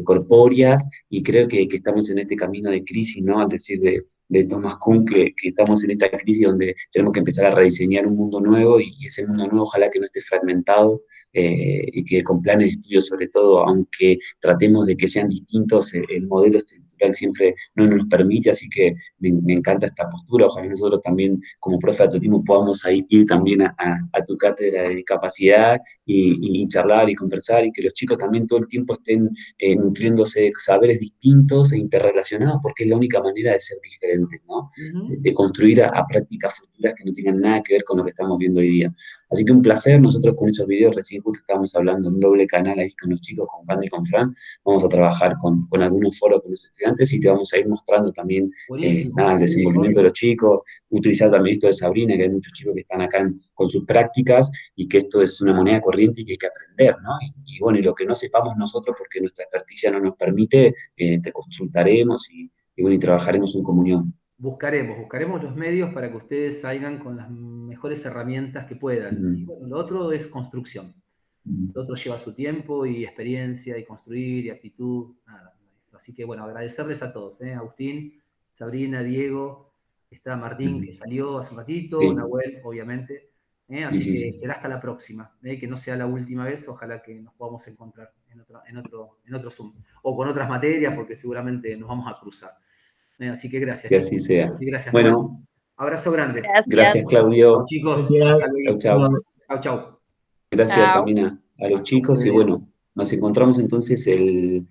Corpóreas, y creo que estamos en este camino de crisis, ¿no? Al decir de Thomas Kuhn, que estamos en esta crisis donde tenemos que empezar a rediseñar un mundo nuevo, y ese mundo nuevo ojalá que no esté fragmentado, y que con planes de estudio sobre todo, aunque tratemos de que sean distintos, el modelo estructural siempre no nos permite, así que me encanta esta postura. Ojalá nosotros también como profe de atletismo podamos ahí ir también a tu cátedra de discapacidad y charlar y conversar, y que los chicos también todo el tiempo estén nutriéndose de saberes distintos e interrelacionados, porque es la única manera de ser diferentes, ¿no? De construir a prácticas futuras que no tengan nada que ver con lo que estamos viendo hoy día. Así que un placer. Nosotros con esos videos recién justo estábamos hablando en doble canal ahí con los chicos, con Candy y con Fran. Vamos a trabajar con algunos foros con los estudiantes, y te vamos a ir mostrando también Buenísimo. el desenvolvimiento de los chicos, utilizar también esto de Sabrina, que hay muchos chicos que están acá con sus prácticas, y que esto es una moneda corriente y que hay que aprender, ¿no? Y bueno, y lo que no sepamos nosotros, porque nuestra experticia no nos permite, te consultaremos y bueno, y trabajaremos en comunión. Buscaremos los medios para que ustedes salgan con las mejores herramientas que puedan. Y bueno, lo otro es construcción. Lo otro lleva su tiempo y experiencia y construir y actitud. Nada. Así que bueno, agradecerles a todos, Agustín, Sabrina, Diego, está Martín que salió hace un ratito, Sí. Nahuel, obviamente. Así Sí, que sí. será hasta la próxima, que no sea la última vez. Ojalá que nos podamos encontrar en otro Zoom. O con otras materias, porque seguramente nos vamos a cruzar. Así que gracias, Que chicos. así sea. Y gracias, Nahuel. Bueno, Abrazo grande. Gracias. gracias, Chao, Claudio. chicos. Gracias. Hasta luego. Chau, chau. Chau, chau. Gracias Chao. también a los A chicos, y ustedes. bueno, nos encontramos entonces el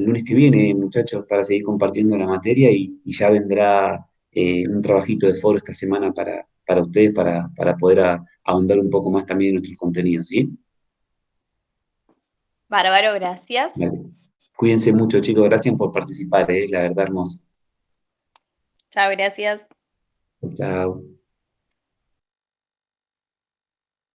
lunes que viene, muchachos, para seguir compartiendo la materia, y ya vendrá un trabajito de foro esta semana para ustedes, para poder ahondar un poco más también en nuestros contenidos, ¿sí? Bárbaro, gracias. Vale. Cuídense mucho, chicos, gracias por participar, la verdad hermoso. Chao, gracias. Chao.